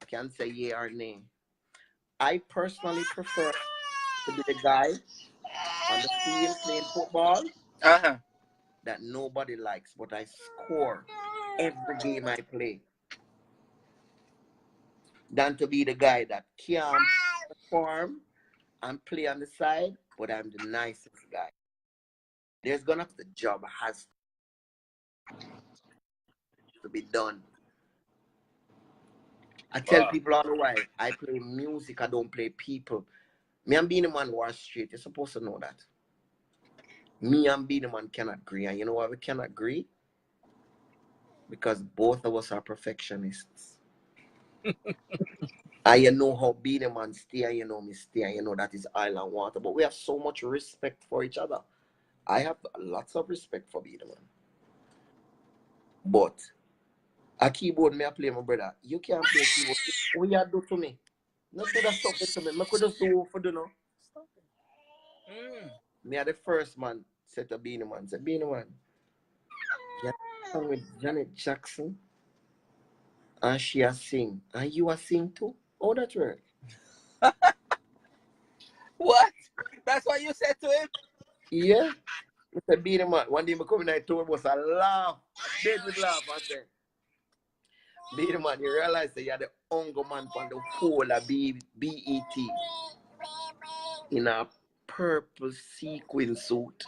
[SPEAKER 2] can say yeah or nay. I personally prefer to be the guy on the field playing football that nobody likes, but I score every game I play, than to be the guy that can't perform and play on the side, but I'm the nicest guy. There's gonna be the job has to be done. I tell people all the while, I play music, I don't play people. Me and Beenie Man were straight. You're supposed to know that. Me and Beenie Man cannot agree. And you know why we cannot agree? Because both of us are perfectionists. And you know how Beenie Man stay, and you know me stay, and you know that is oil and water. But we have so much respect for each other. I have lots of respect for Beenie Man. But a keyboard me I play, my brother. You can't play keyboard. What you do to me? Not do that something to me. I could just do for you know. Stop it. Me are the first man said to Beenie Man. Said, Beenie Man, you're song with Janet Jackson. And she a sing. And you a sing too? How that work?
[SPEAKER 1] What? That's what you said to him?
[SPEAKER 2] Yeah. I said, Beenie Man. One day I come in and I told him was a laugh. I dead with laugh. I said, Beenie Man, you realize that you're the only man from the whole of BET in a purple sequin suit.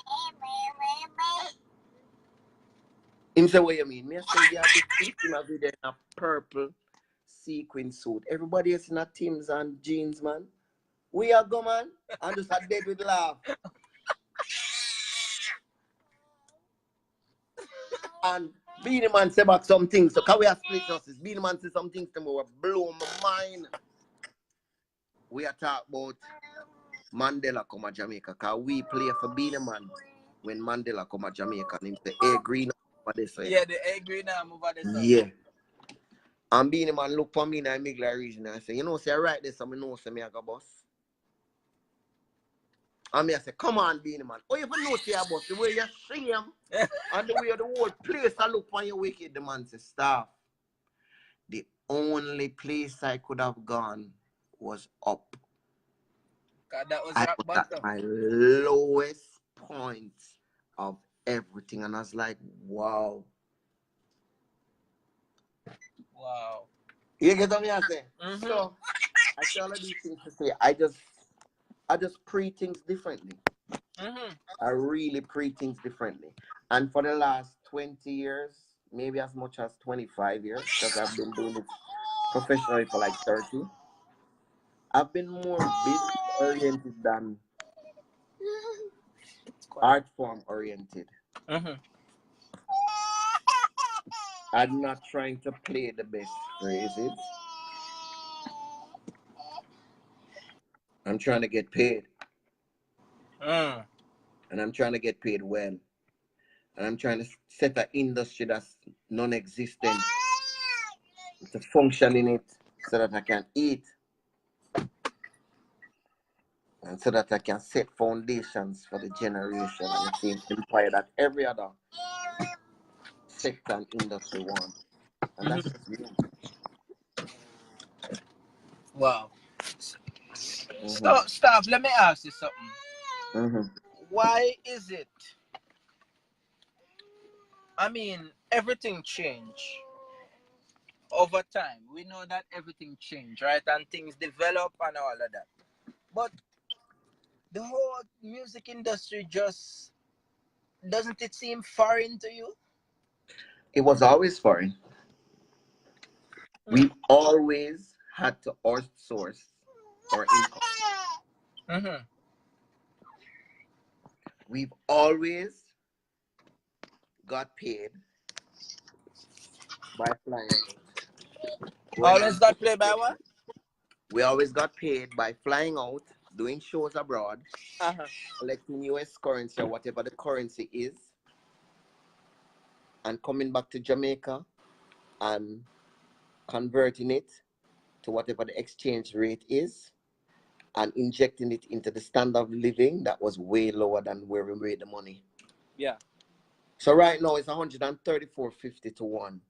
[SPEAKER 2] Him say, what you mean? Me I say, yeah, this team have been in a purple sequin suit. Everybody else in a Tims and jeans, man. We are go, man. And just a dead with laugh. And Beenie Man say back some things. So can we have split justice? Beenie Man say some things to me will blow my mind. We are talking about Mandela come to Jamaica. Because we play for Beenie Man when Mandela come to Jamaica. And him say, hey, green over there. So,
[SPEAKER 1] yeah, the A green arm over there. So.
[SPEAKER 2] Yeah. And Beenie Man look for me in the Migla region and say, you know, say right there, so I know say me I go boss. And me I say, come on, Beenie Man. Oh, you even know say I boss, the way you sing him and the way the whole place I look for you wicked, the man say, Staff. The only place I could have gone was up.
[SPEAKER 1] That was
[SPEAKER 2] I was at my lowest point of everything. And I was like, wow.
[SPEAKER 1] Wow.
[SPEAKER 2] You get what I say? So I say all of these things to say I just pre things differently. I really pre things differently. And for the last 20 years, maybe as much as 25 years, because I've been doing it professionally for like 30, I've been more business oriented than art form oriented.
[SPEAKER 1] Mm-hmm.
[SPEAKER 2] I'm not trying to play the best phrases. I'm trying to get paid.
[SPEAKER 1] Mm.
[SPEAKER 2] And I'm trying to get paid well. And I'm trying to set an industry that's non-existent to function in it so that I can eat and so that I can set foundations for the generation and the same empire that every other sector and industry wants. And that's just me.
[SPEAKER 1] Wow.
[SPEAKER 2] Mm-hmm.
[SPEAKER 1] Stop. Let me ask you something.
[SPEAKER 2] Mm-hmm.
[SPEAKER 1] Why is it? I mean, everything changed over time. We know that everything changed, right? And things develop and all of that. But the whole music industry just doesn't it seem foreign to you?
[SPEAKER 2] It was always foreign.
[SPEAKER 1] Hmm.
[SPEAKER 2] We always had to outsource our income.
[SPEAKER 1] Mm-hmm.
[SPEAKER 2] We've always got paid by flying out, going
[SPEAKER 1] Always
[SPEAKER 2] on
[SPEAKER 1] got played by what?
[SPEAKER 2] publications. We always got paid by flying out, doing shows abroad,
[SPEAKER 1] Uh-huh.
[SPEAKER 2] collecting US currency or whatever the currency is, and coming back to Jamaica and converting it to whatever the exchange rate is and injecting it into the standard of living that was way lower than where we made the money.
[SPEAKER 1] Yeah.
[SPEAKER 2] So right now it's 134.50 to 1.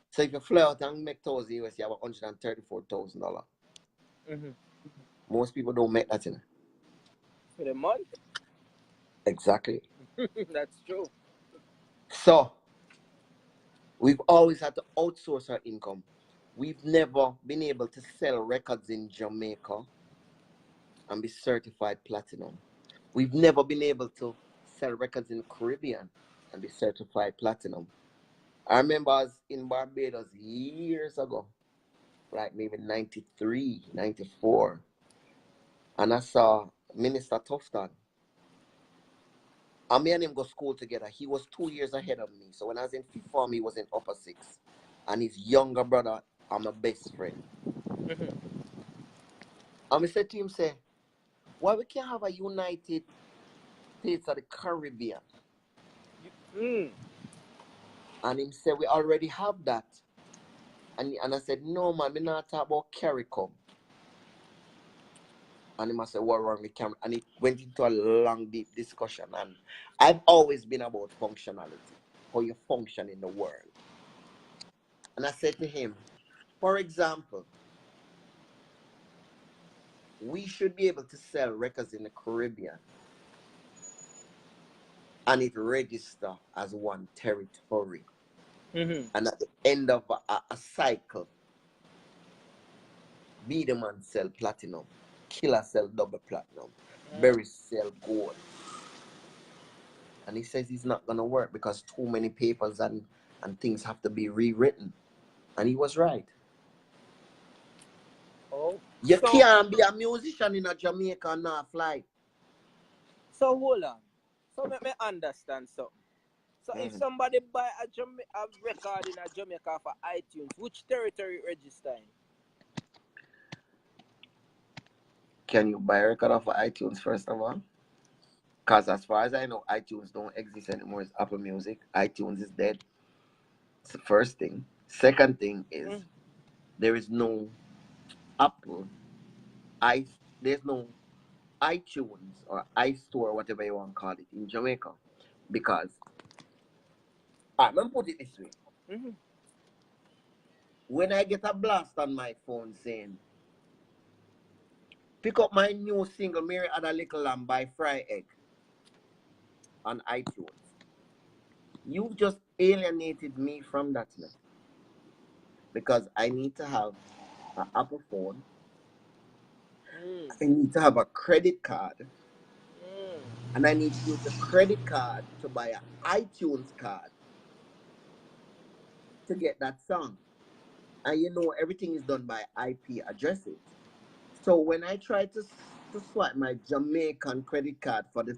[SPEAKER 2] So if you fly out and make $1,000 US, you have $134,000.
[SPEAKER 1] Mm-hmm.
[SPEAKER 2] Most people don't make that, you know.
[SPEAKER 1] For the month?
[SPEAKER 2] Exactly.
[SPEAKER 1] That's true.
[SPEAKER 2] So we've always had to outsource our income. We've never been able to sell records in Jamaica and be certified platinum. We've never been able to sell records in the Caribbean and be certified platinum. I remember I was in Barbados years ago, like maybe 93, 94, and I saw Minister Tufton. And me and him go school together. He was 2 years ahead of me. So when I was in fifth form, he was in upper six. And his younger brother, I'm a best friend.
[SPEAKER 1] Mm-hmm.
[SPEAKER 2] And I said to him, say, why we can't have a United States of the Caribbean?
[SPEAKER 1] Mm.
[SPEAKER 2] And him said, we already have that. And I said, no, man, we not talk about CARICOM. And he said, what wrong with camera? And it went into a long, deep discussion. And I've always been about functionality, how you function in the world. And I said to him, for example, we should be able to sell records in the Caribbean and it register as one territory.
[SPEAKER 1] Mm-hmm.
[SPEAKER 2] And at the end of a cycle, Be the Man sell platinum, Killer sell double platinum, Berry sell gold. And he says it's not going to work because too many papers and things have to be rewritten. And he was right.
[SPEAKER 1] Oh.
[SPEAKER 2] You can't be a musician in a Jamaica and not fly.
[SPEAKER 1] So hold on. So let me understand something. So if somebody buy a record in a Jamaica for iTunes, which territory register in?
[SPEAKER 2] Can you buy a record off of iTunes first of all? Because as far as I know, iTunes don't exist anymore. It's Apple Music. iTunes is dead. It's the first thing. Second thing is there is no Apple. There's no iTunes or iStore, whatever you want to call it, in Jamaica. Because, let me put it this way.
[SPEAKER 1] Mm-hmm.
[SPEAKER 2] When I get a blast on my phone saying, pick up my new single, Mary Had a Little Lamb by Fry Egg on iTunes, you've just alienated me from that now. Because I need to have an Apple phone. I need to have a credit card. and I need to use a credit card to buy an iTunes card to get that song. And everything is done by IP addresses. So when I try to swipe my Jamaican credit card for the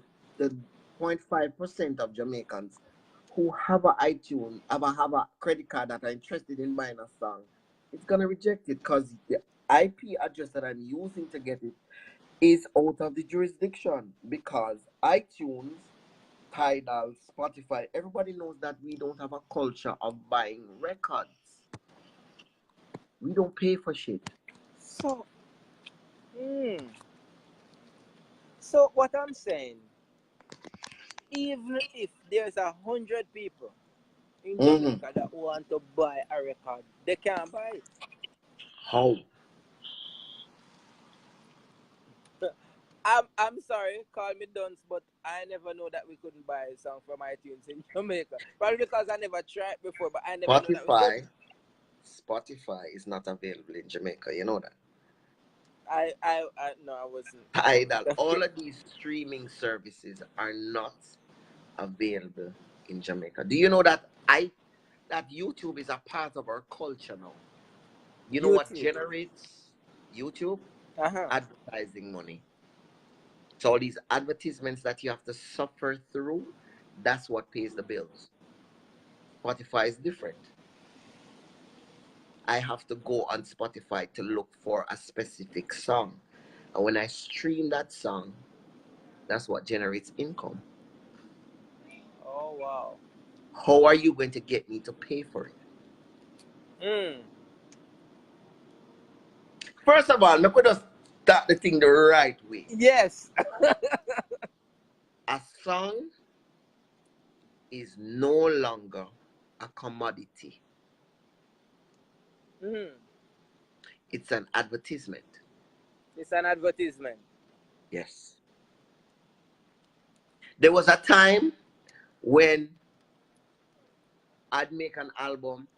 [SPEAKER 2] 0.5% of Jamaicans who have a iTunes, have a credit card that are interested in buying a song, it's gonna reject it because the IP address that I'm using to get it is out of the jurisdiction, because iTunes, Tidal, Spotify, everybody knows that we don't have a culture of buying records. We don't pay for shit.
[SPEAKER 3] So, so what I'm saying, even if there's 100 people in Jamaica that want to buy a record, they can't buy it.
[SPEAKER 2] How?
[SPEAKER 3] I'm sorry, call me dunce, but I never know that we couldn't buy a song from iTunes in Jamaica. Probably because I never tried before, but I never know that we could.
[SPEAKER 2] Spotify is not available in Jamaica. You know that.
[SPEAKER 3] No, I wasn't.
[SPEAKER 2] Tidal, all of these streaming services are not available in Jamaica. Do you know that that YouTube is a part of our culture now? You know what generates YouTube? Advertising money. So all these advertisements that you have to suffer through, that's what pays the bills. Spotify is different. I have to go on Spotify to look for a specific song. And when I stream that song, that's what generates income.
[SPEAKER 3] Oh, wow.
[SPEAKER 2] How are you going to get me to pay for it? First of all, we could just start the thing the right way.
[SPEAKER 3] Yes.
[SPEAKER 2] A song is no longer a commodity. It's an advertisement.
[SPEAKER 3] It's an advertisement.
[SPEAKER 2] Yes. There was a time when I'd make an album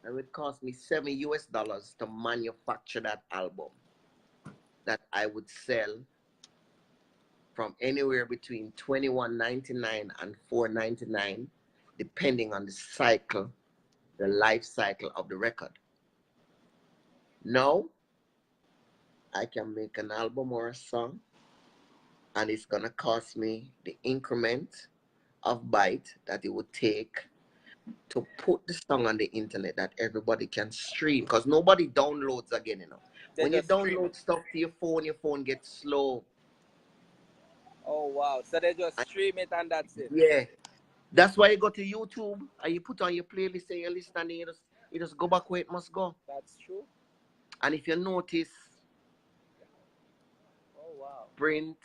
[SPEAKER 2] and it would cost me $7 to manufacture that album, that I would sell from anywhere between $21.99 and $4.99, depending on the cycle, the life cycle of the record. Now, I can make an album or a song, and it's gonna cost me the increment of byte that it would take to put the song on the internet that everybody can stream, because nobody downloads again, when you download stuff to your phone gets slow.
[SPEAKER 3] Oh, wow. So they just stream it and that's it.
[SPEAKER 2] Yeah. That's why you go to YouTube and you put on your playlist and you listen, and you just go back where it must go.
[SPEAKER 3] That's true.
[SPEAKER 2] And if you notice, Sprint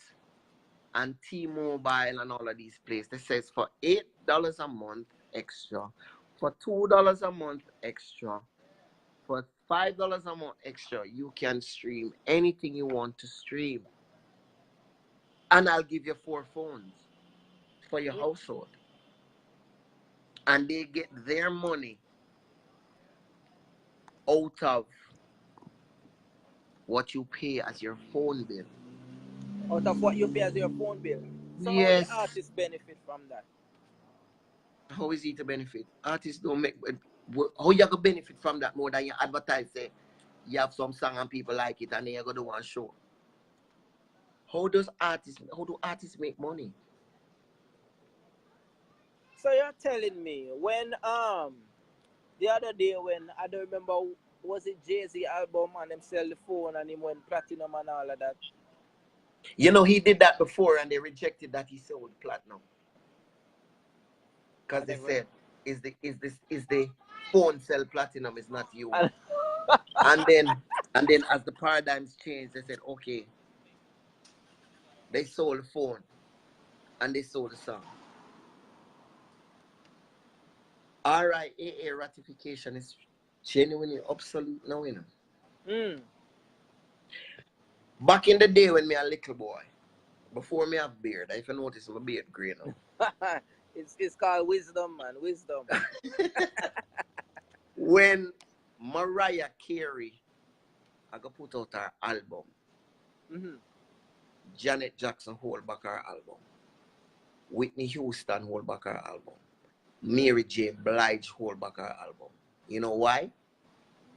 [SPEAKER 2] and T-Mobile and all of these places, they says for $8 a month extra, for $2 a month extra, for $5 a month extra, you can stream anything you want to stream. And I'll give you 4 phones for your household. And they get their money out of what you pay as your phone bill.
[SPEAKER 3] Out of what you pay as your phone bill? So
[SPEAKER 2] yes.
[SPEAKER 3] How the artists benefit from that?
[SPEAKER 2] How is he to benefit? Artists don't make... How you going to benefit from that more than you advertise, say, you have some song and people like it and then you're going to do one show? How do artists make money?
[SPEAKER 3] So you're telling me when the other day when I don't remember, was it Jay-Z album and them sell the phone and him went platinum and all of that?
[SPEAKER 2] He did that before and they rejected that he sold platinum. Because they said, is the phone sell platinum, is not you. and then as the paradigms changed, they said, okay, they sold the phone and they sold the song. RIAA ratification is genuinely obsolete now, Back in the day when me a little boy, before me have beard, if you notice my beard grey now.
[SPEAKER 3] It's called wisdom, man. Wisdom.
[SPEAKER 2] When Mariah Carey I go put out her album, Janet Jackson hold back her album. Whitney Houston hold back her album. Mary J. Blige hold back her album. You know why?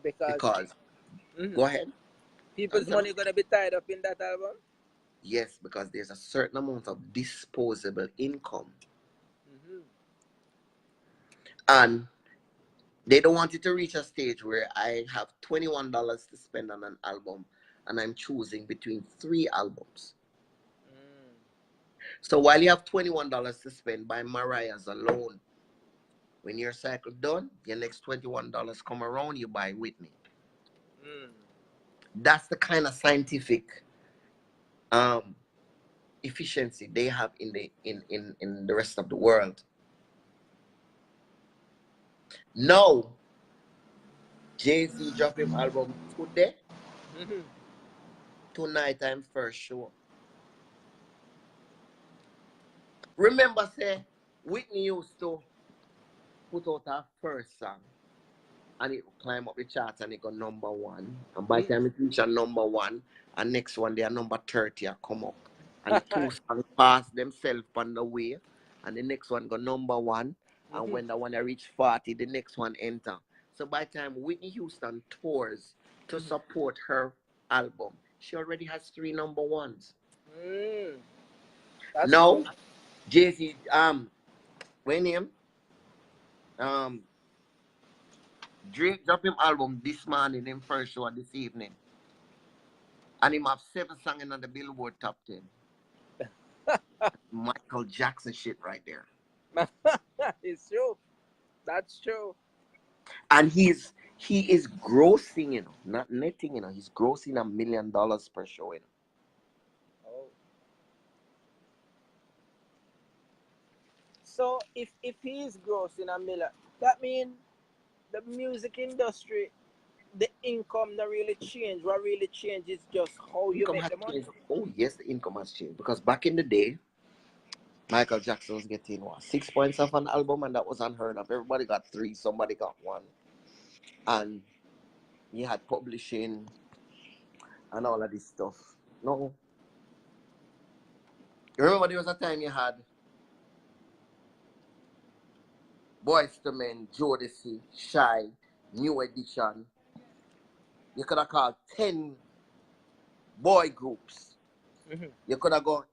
[SPEAKER 2] Because go ahead.
[SPEAKER 3] People's money gonna be tied up in that album?
[SPEAKER 2] Yes, because there's a certain amount of disposable income. And they don't want it to reach a stage where I have $21 to spend on an album and I'm choosing between 3 albums. So while you have $21 to spend by Mariah's alone, when your cycle done, your next $21 come around, you buy Whitney. That's the kind of scientific efficiency they have in the rest of the world. Now, Jay-Z drop him album today. Tonight I'm first show. Remember, say, Whitney used to put out her first song and it will climb up the charts and it go #1. And by the time it reach a #1, and next one they are number 30 come up. And the 2 songs pass themselves on the way. And the next one go #1. And when the one reach 40, the next one enter. So by the time Whitney Houston tours to support her album, she already has 3 #1s. Now, Jay-Z, when him, Drake drop him album this morning, him first show this evening. And him have 7 songs in the Billboard top 10. Michael Jackson shit right there.
[SPEAKER 3] It's true. That's true.
[SPEAKER 2] And he is grossing, you know, not netting, you know, he's grossing $1 million per show, you know.
[SPEAKER 3] So if he is grossing $1 million, that means the music industry, the income not really change. What really changes is just how you make the money.
[SPEAKER 2] Oh yes, the income has changed. Because back in the day, Michael Jackson was getting 6 points off an album, and that was unheard of. Everybody got 3, somebody got 1. And you had publishing and all of this stuff. No. You remember there was a time you had Boyz II Men, Jodeci, Shy, New Edition. You could have called 10 boy groups. You could have got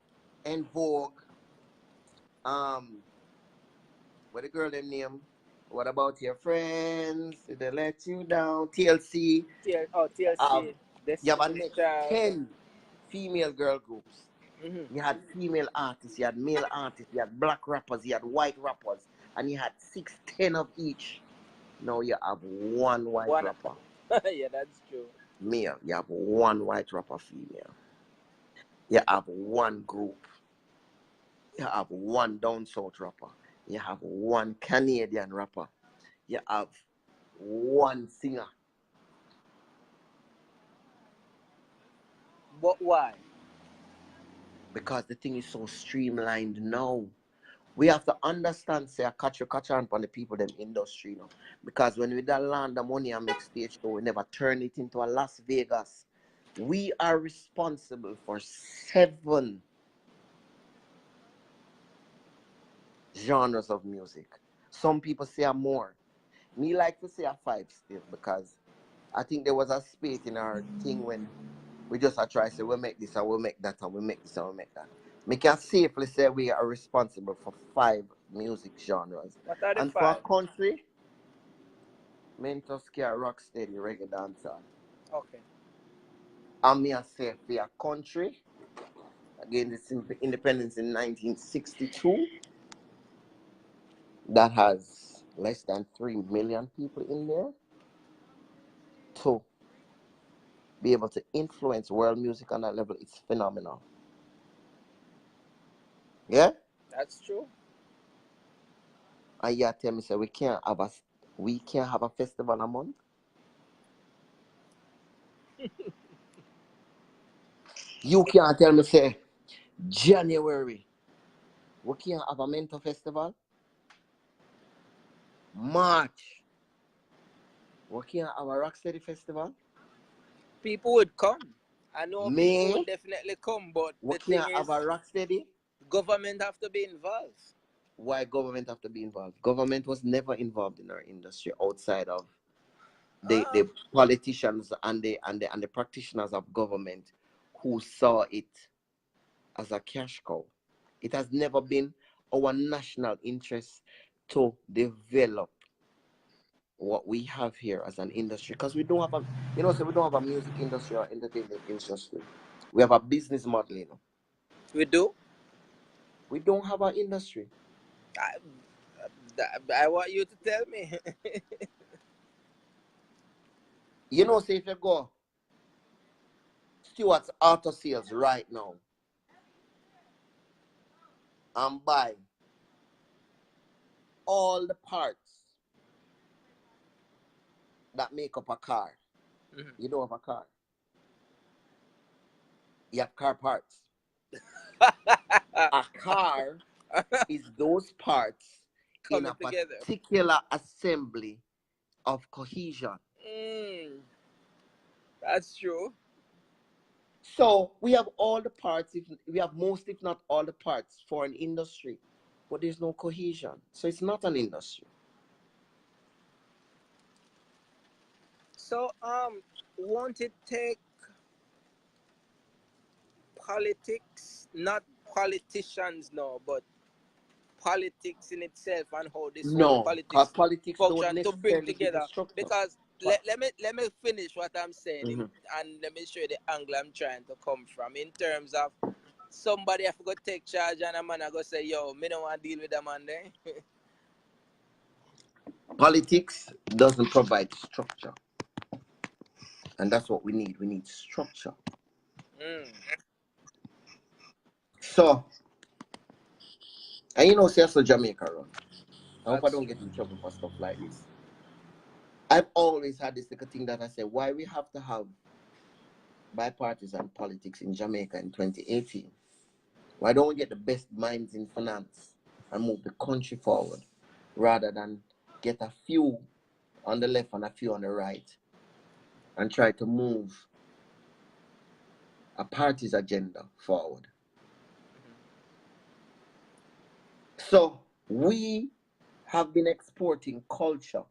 [SPEAKER 2] En Vogue. What the girl them name? What about your friends? Did they let you down? TLC.
[SPEAKER 3] TLC.
[SPEAKER 2] You have 10 female girl groups. You had female artists, you had male artists, you had black rappers, you had white rappers, and you had 6, 10 of each. Now you have 1 white rapper.
[SPEAKER 3] Yeah, that's true.
[SPEAKER 2] Male, you have 1 white rapper female. You have 1 group. You have 1 down south rapper. You have 1 Canadian rapper. You have 1 singer.
[SPEAKER 3] But why?
[SPEAKER 2] Because the thing is so streamlined now. We have to understand, say, I catch on for the people them industry, you know. Because when we don't land the money and make stage show, we never turn it into a Las Vegas. We are responsible for 7 genres of music. Some people say a more. Me like to say a 5 still, because I think there was a space in our thing when we just try to say we'll make this and we'll make that and we'll make this and we'll make that. We can safely say we are responsible for 5 music genres.
[SPEAKER 3] What are the
[SPEAKER 2] and
[SPEAKER 3] 5?
[SPEAKER 2] For a country, mental scare, rock steady, reggae dancehall.
[SPEAKER 3] Okay.
[SPEAKER 2] And me I say for a country, again, this independence in 1962, that has less than 3 million people in there. To be able to influence world music on that level, it's phenomenal. Yeah?
[SPEAKER 3] That's true.
[SPEAKER 2] And you tell me, say we can't have a festival a month. You can't tell me, say January we can't have a mental festival. March we can't have a rocksteady festival.
[SPEAKER 3] People would come. I know people will definitely come, but
[SPEAKER 2] we
[SPEAKER 3] the thing
[SPEAKER 2] can't have
[SPEAKER 3] is,
[SPEAKER 2] a rock steady.
[SPEAKER 3] government have to be involved.
[SPEAKER 2] Why government have to be involved? Government was never involved in our industry outside of the politicians and the practitioners of government who saw it as a cash cow. It has never been our national interest to develop what we have here as an industry, because we don't have a, so we don't have a music industry or entertainment industry. We have a business model,
[SPEAKER 3] We do.
[SPEAKER 2] We don't have an industry.
[SPEAKER 3] I want you to tell me.
[SPEAKER 2] So if you go Stewart's Auto Sales right now and buy all the parts that make up a car, you don't have a car. You have car parts. A car is those parts in a particular assembly of cohesion.
[SPEAKER 3] That's true.
[SPEAKER 2] So we have all the parts, we have most, if not all the parts for an industry, but there's no cohesion. So it's not an industry.
[SPEAKER 3] So won't it take politics, not politicians no, but politics in itself and how this whole politics function to bring together? Because let me finish what I'm saying and let me show you the angle I'm trying to come from in terms of somebody have to take charge and a man I go say, yo, me don't want to deal with that man there.
[SPEAKER 2] Politics doesn't provide structure. And that's what we need. We need structure. So, and see, so Jamaica run. I hope I don't get in trouble for stuff like this. I've always had this little thing that I say, why we have to have bipartisan politics in Jamaica in 2018? Why don't we get the best minds in finance and move the country forward rather than get a few on the left and a few on the right and try to move a party's agenda forward? So we have been exporting culture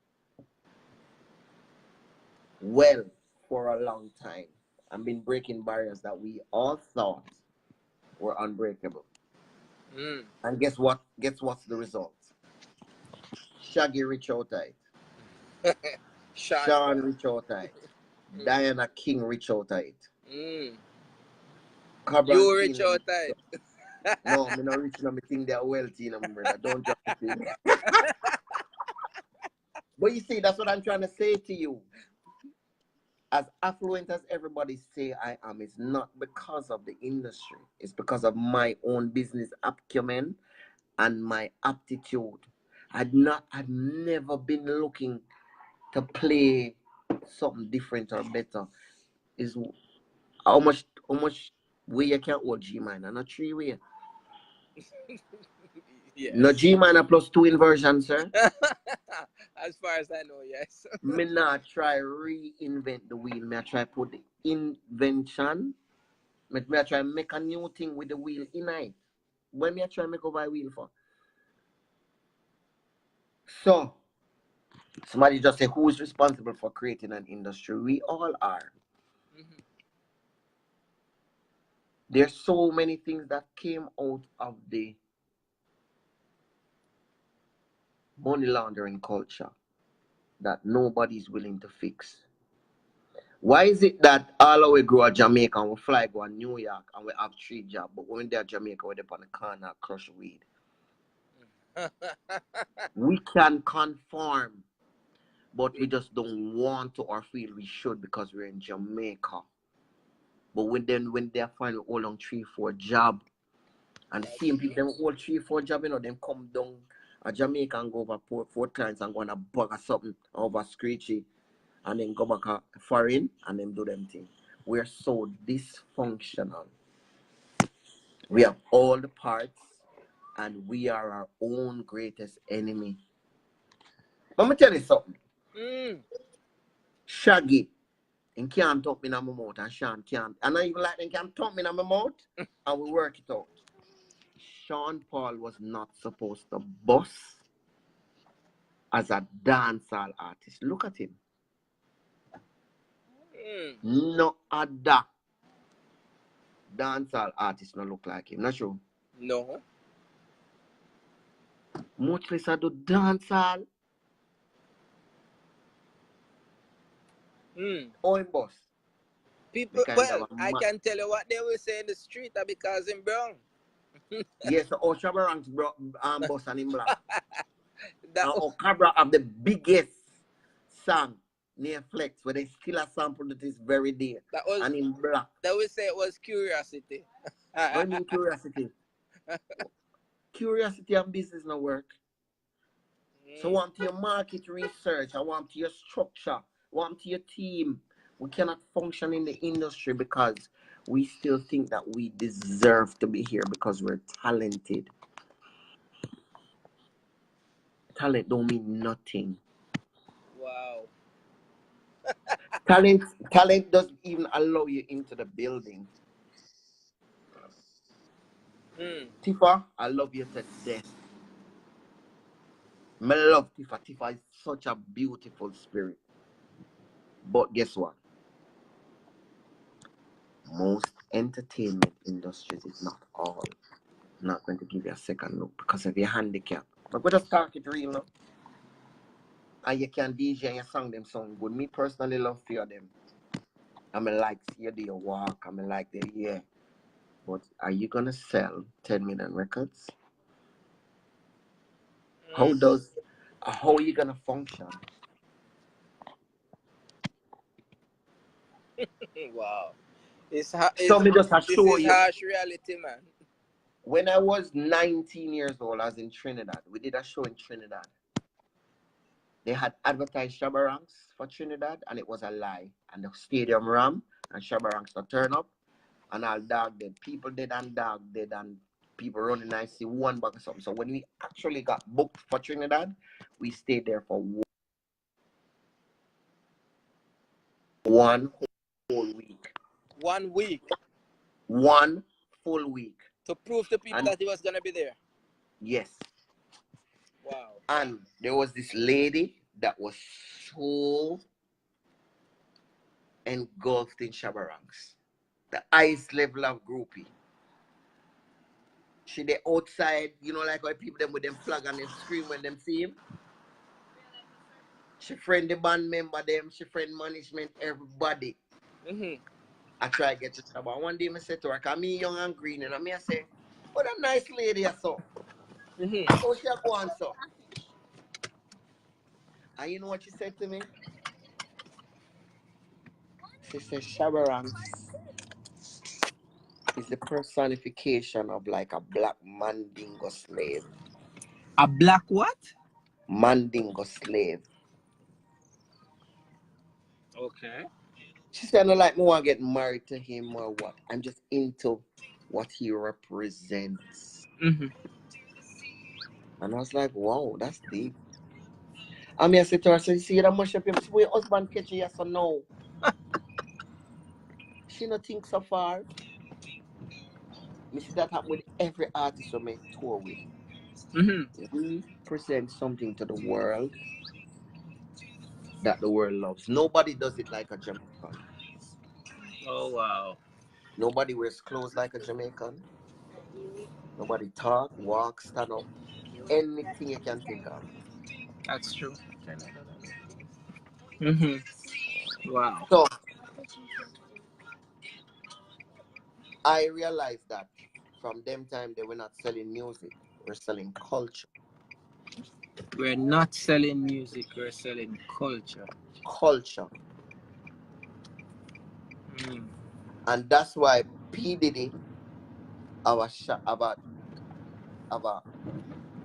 [SPEAKER 2] well for a long time and been breaking barriers that we all thought were unbreakable. And guess what? Guess what's the result? Shaggy reach out tight. Sean reach out tight. Diana King reach out tight.
[SPEAKER 3] You reach out tight.
[SPEAKER 2] No, I'm not reaching on my thing. They're wealthy, my brother. Don't drop the thing. But you see, that's what I'm trying to say to you. As affluent as everybody say I am, it's not because of the industry. It's because of my own business acumen and my aptitude. I've never been looking to play something different or better. Is how much way you can hold G minor, not 3 way. Yes. No G minor plus 2 inversion, sir.
[SPEAKER 3] As far as I know, yes.
[SPEAKER 2] Me not try reinvent the wheel. Me I try put the invention. Me I try make a new thing with the wheel in it. When me I try make over a wheel for. So somebody just say, who is responsible for creating an industry? We all are. There's so many things that came out of the money laundering culture that nobody's willing to fix. Why is it that all our we grow at Jamaica and we fly go to New York and we have 3 jobs, but when they're Jamaica, we're up on the corner crush weed? We can conform, but we just don't want to or feel we should because we're in Jamaica. But when they're finding all on 3-4 job, and the same people them all 3-4 job, them come down a Jamaica and go over Port Clients and go on a bug or something over Screechy, and then go back a foreign and then do them thing. We're so dysfunctional. We have all the parts and we are our own greatest enemy. Let me tell you something. Shaggy And can't talk me in my mouth, and Sean can't. And I even like them can talk me in my mouth, and we work it out. Sean Paul was not supposed to boss as a dancehall artist. Look at him. No other dancehall artist no look like him. Not sure.
[SPEAKER 3] No.
[SPEAKER 2] Much less I do dancehall. Or in boss.
[SPEAKER 3] People, well, I can tell you what they will say in the street because in brown.
[SPEAKER 2] Yes, or Shabaranks boss and in black. Or Cabra have the biggest song near Flex, where they still a sample that is very dear. And in black.
[SPEAKER 3] That will say it was Curiosity.
[SPEAKER 2] I mean Curiosity. Curiosity and business no work. So I want your market research, I want your structure, I want your team. We cannot function in the industry because we still think that we deserve to be here because we're talented. Talent don't mean nothing.
[SPEAKER 3] Wow.
[SPEAKER 2] Talent doesn't even allow you into the building. Tifa, I love you to death. I love Tifa. Tifa is such a beautiful spirit. But guess what? Most entertainment industries is not all. I'm not going to give you a second look because of your handicap. But we just talk it real now. And you can DJ and you song them song good. Me personally love few of them. I mean like see you do your walk. I mean like the yeah. But are you gonna sell 10 million records? How are you gonna function?
[SPEAKER 3] Wow. It's harsh reality, man.
[SPEAKER 2] When I was 19 years old, I was in Trinidad. We did a show in Trinidad. They had advertised Shabaranks for Trinidad, and it was a lie. And the stadium ram and Shabaranks to turn up, and all dog dead. People dead and dog dead, and people running. I see one bag or something. So when we actually got booked for Trinidad, we stayed there for one whole week.
[SPEAKER 3] 1 week.
[SPEAKER 2] 1 full week.
[SPEAKER 3] To prove to people that he was gonna be there.
[SPEAKER 2] Yes.
[SPEAKER 3] Wow.
[SPEAKER 2] And there was this lady that was so engulfed in Shabaranks. The highest level of groupie. She there outside, you know, like how people them with them flag and them scream when them see him. She friend the band member them, she friend management, everybody. I try to get to Shabba. One day I said to her, cause me young and green, and I say, what a nice lady I saw. How she go on so? And you know what she said to me? She said Shabaranks is the personification of like a black mandingo slave.
[SPEAKER 3] A black what?
[SPEAKER 2] Mandingo slave.
[SPEAKER 3] Okay.
[SPEAKER 2] She said, I don't like me want to get married to him or what. I'm just into what he represents. And I was like, wow, that's deep. I mean, I said to her, so you see that much of him? See, your husband catch you, yes or no? She not think so far. Me see that happen with every artist we may tour with. We present something to the world that the world loves. Nobody does it like a Jamaican.
[SPEAKER 3] Oh, wow.
[SPEAKER 2] Nobody wears clothes like a Jamaican. Nobody talk, walk, stand up. Anything you can think of.
[SPEAKER 3] That's true. Wow.
[SPEAKER 2] So, I realized that from them time they were not selling music. We're selling culture.
[SPEAKER 3] We're not selling music, we're selling culture.
[SPEAKER 2] Culture. And that's why P. Diddy, our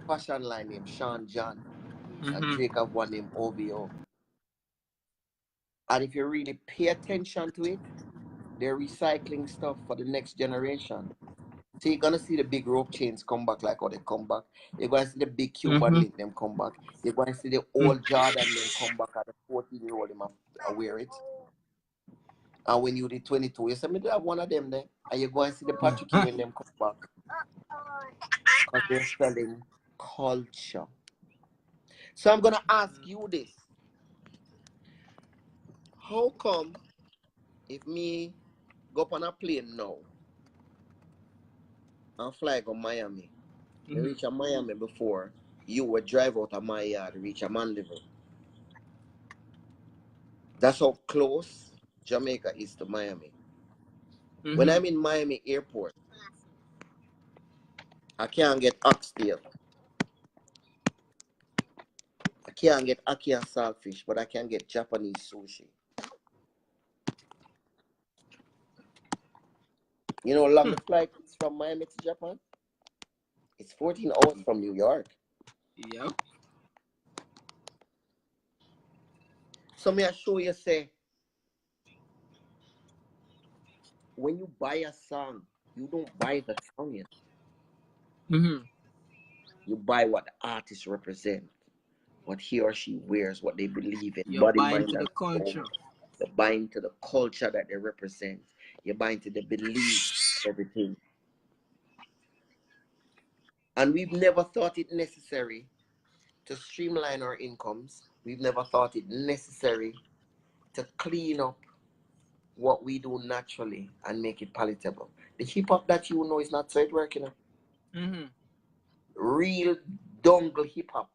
[SPEAKER 2] fashion line named Sean John, and Drake have one named OVO. And if you really pay attention to it, they're recycling stuff for the next generation. So you're gonna see the big rope chains come back like how they come back. You're gonna see the big Cuban link them come back. You're gonna see the old Jordan them come back at the 14-year-old them wear it. And when you did 22, you said, me do have one of them there. And you go and see the Patrick King when them come back. Because they're selling culture. So I'm going to ask you this. How come if me go up on a plane now and fly go Miami, me reach a Miami before you would drive out of my yard, reach a Mandeville? That's how close Jamaica is to Miami. When I'm in Miami airport, I can't get oxtail. I can't get ackee and saltfish, but I can get Japanese sushi. You know, long the flight is from Miami to Japan? It's 14 hours from New York.
[SPEAKER 1] Yep.
[SPEAKER 2] So may I show you, say, when you buy a song, you don't buy the song yet. You buy what the artist represents, what he or she wears, what they believe in.
[SPEAKER 1] You're buying to the culture.
[SPEAKER 2] You're buying to the culture that they represent. You're buying to the beliefs, everything. And we've never thought it necessary to streamline our incomes. We've never thought it necessary to clean up what we do naturally and make it palatable. The hip hop that you know is not straight working. Real dongle hip hop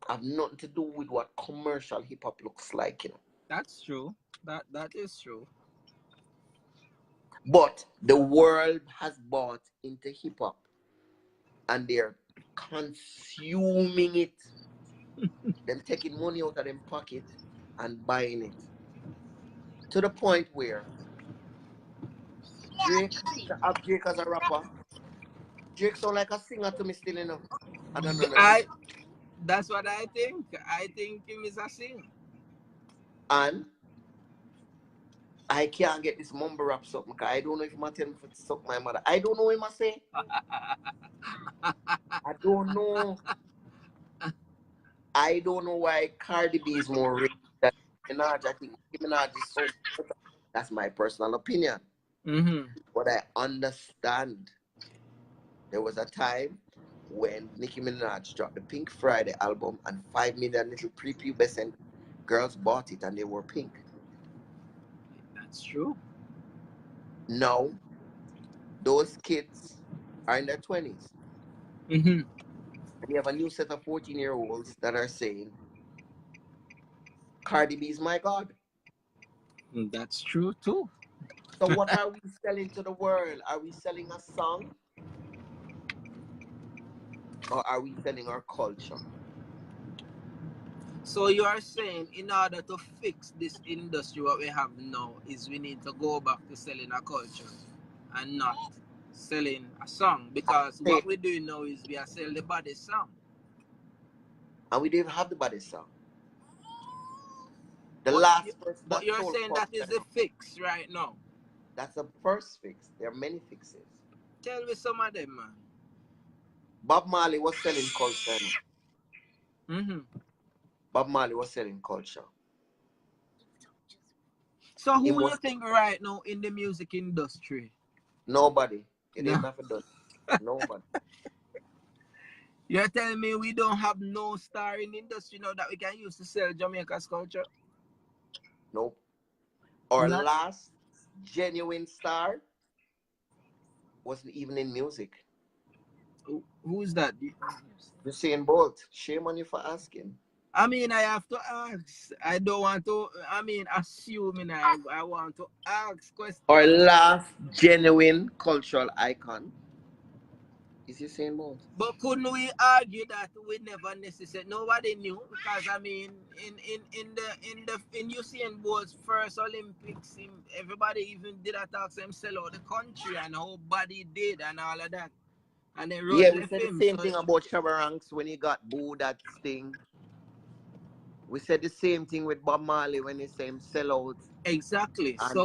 [SPEAKER 2] have nothing to do with what commercial hip hop looks like.
[SPEAKER 1] That's true. That is true.
[SPEAKER 2] But the world has bought into hip hop and they're consuming it. Them taking money out of them pocket and buying it. To the point where Drake, to have Drake as a rapper, Drake sound like a singer to me still, I don't know.
[SPEAKER 1] That's what I think. I think him is a singer.
[SPEAKER 2] And I can't get this mumble rap something because I don't know if I'm telling to suck my mother. I don't know what I say. I don't know. I don't know why Cardi B is more rich than Minaj. I think Minaj is so better. That's my personal opinion. But I understand. There was a time when Nicki Minaj dropped the Pink Friday album and 5 million little prepubescent girls bought it and they were pink.
[SPEAKER 1] That's true.
[SPEAKER 2] Now, those kids are in their 20s. And you have a new set of 14-year-olds that are saying, Cardi B is my God.
[SPEAKER 1] That's true too.
[SPEAKER 2] So what are we selling to the world? Are we selling a song? Or are we selling our culture?
[SPEAKER 1] So you are saying in order to fix this industry what we have now is we need to go back to selling a culture and not selling a song, because what we're doing now is we are selling the baddest song.
[SPEAKER 2] And we didn't have the baddest song.
[SPEAKER 1] But you're saying that is the fix right now.
[SPEAKER 2] That's the first fix. There are many fixes.
[SPEAKER 1] Tell me some of them, man.
[SPEAKER 2] Bob Marley was selling culture. Bob Marley was selling culture.
[SPEAKER 1] So who do you think right now in the music industry?
[SPEAKER 2] Nobody. It ain't nothing done. Nobody.
[SPEAKER 1] You're telling me we don't have no star in the industry now that we can use to sell Jamaica's culture?
[SPEAKER 2] Nope. Our last genuine star wasn't even in music.
[SPEAKER 1] Who's that?
[SPEAKER 2] Usain Bolt. Shame on you for asking.
[SPEAKER 1] I mean, I have to ask. I don't want to, assuming I want to ask questions.
[SPEAKER 2] Our last genuine cultural icon is Usain Bolt.
[SPEAKER 1] But couldn't we argue that we never necessarily, nobody knew, because I mean, in Usain Bolt's first Olympics, everybody even did a talk him sell out the country and how bad he did and all of that. And they wrote
[SPEAKER 2] we said the same thing about Shabba Ranks when he got booed at Sting. We said the same thing with Bob Marley when he said him sell out.
[SPEAKER 1] Exactly.
[SPEAKER 2] And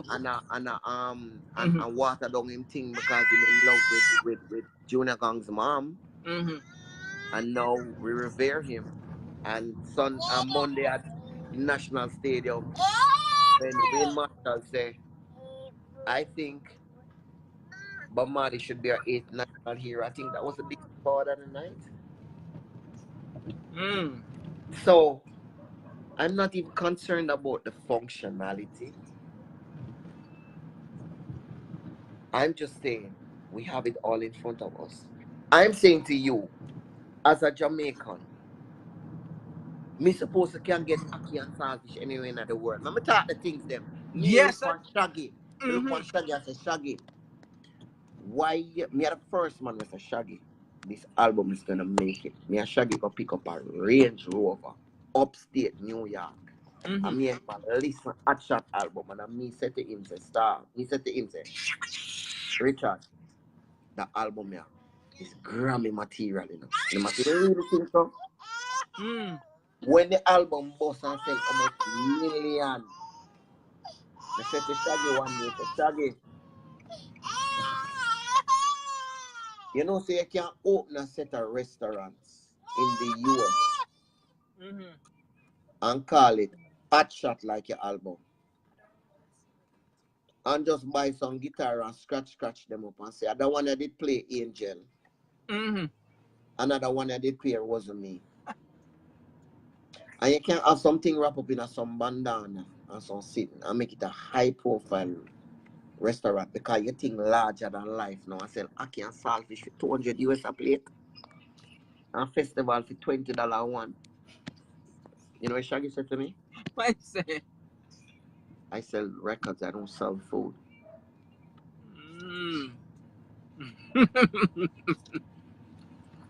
[SPEAKER 2] water down him thing because he's in love with Junior Gong's mom. And now we revere him. And Monday at National Stadium, when Wayne Marshall say, I think Bob Marley should be our 8th national hero. I think that was the biggest part of the night. So I'm not even concerned about the functionality. I'm just saying we have it all in front of us. I'm saying to you, as a Jamaican, me supposed to can get ackee and saltfish anywhere in the world. Let me talk the things them. Me
[SPEAKER 3] Yes,
[SPEAKER 2] look for Shaggy. Me look for Shaggy. I say Shaggy. Why me are the first man with a Shaggy? This album is gonna make it. Me and Shaggy go pick up a Range Rover, upstate New York. I mean, listen Hot Shot album, and I me said to him say, Star. Me said to him say, Richard, the album here is Grammy material, you know. The material really think so. When the album bust and sell almost million, I said to Shaggy one day, Shaggy, you know, so you can open a set of restaurants in the US and call it Hot Shot like your album. And just buy some guitar and scratch them up and say, the one I did play Angel. Another one I did play Wasn't Me. And you can have something wrap up in some bandana and some sitting and make it a high profile restaurant because you think larger than life now. I sell ackee and saltfish for 200 US a plate. And festival for $20 one. You know what Shaggy said to me?
[SPEAKER 3] What say?
[SPEAKER 2] I sell records, I don't sell food.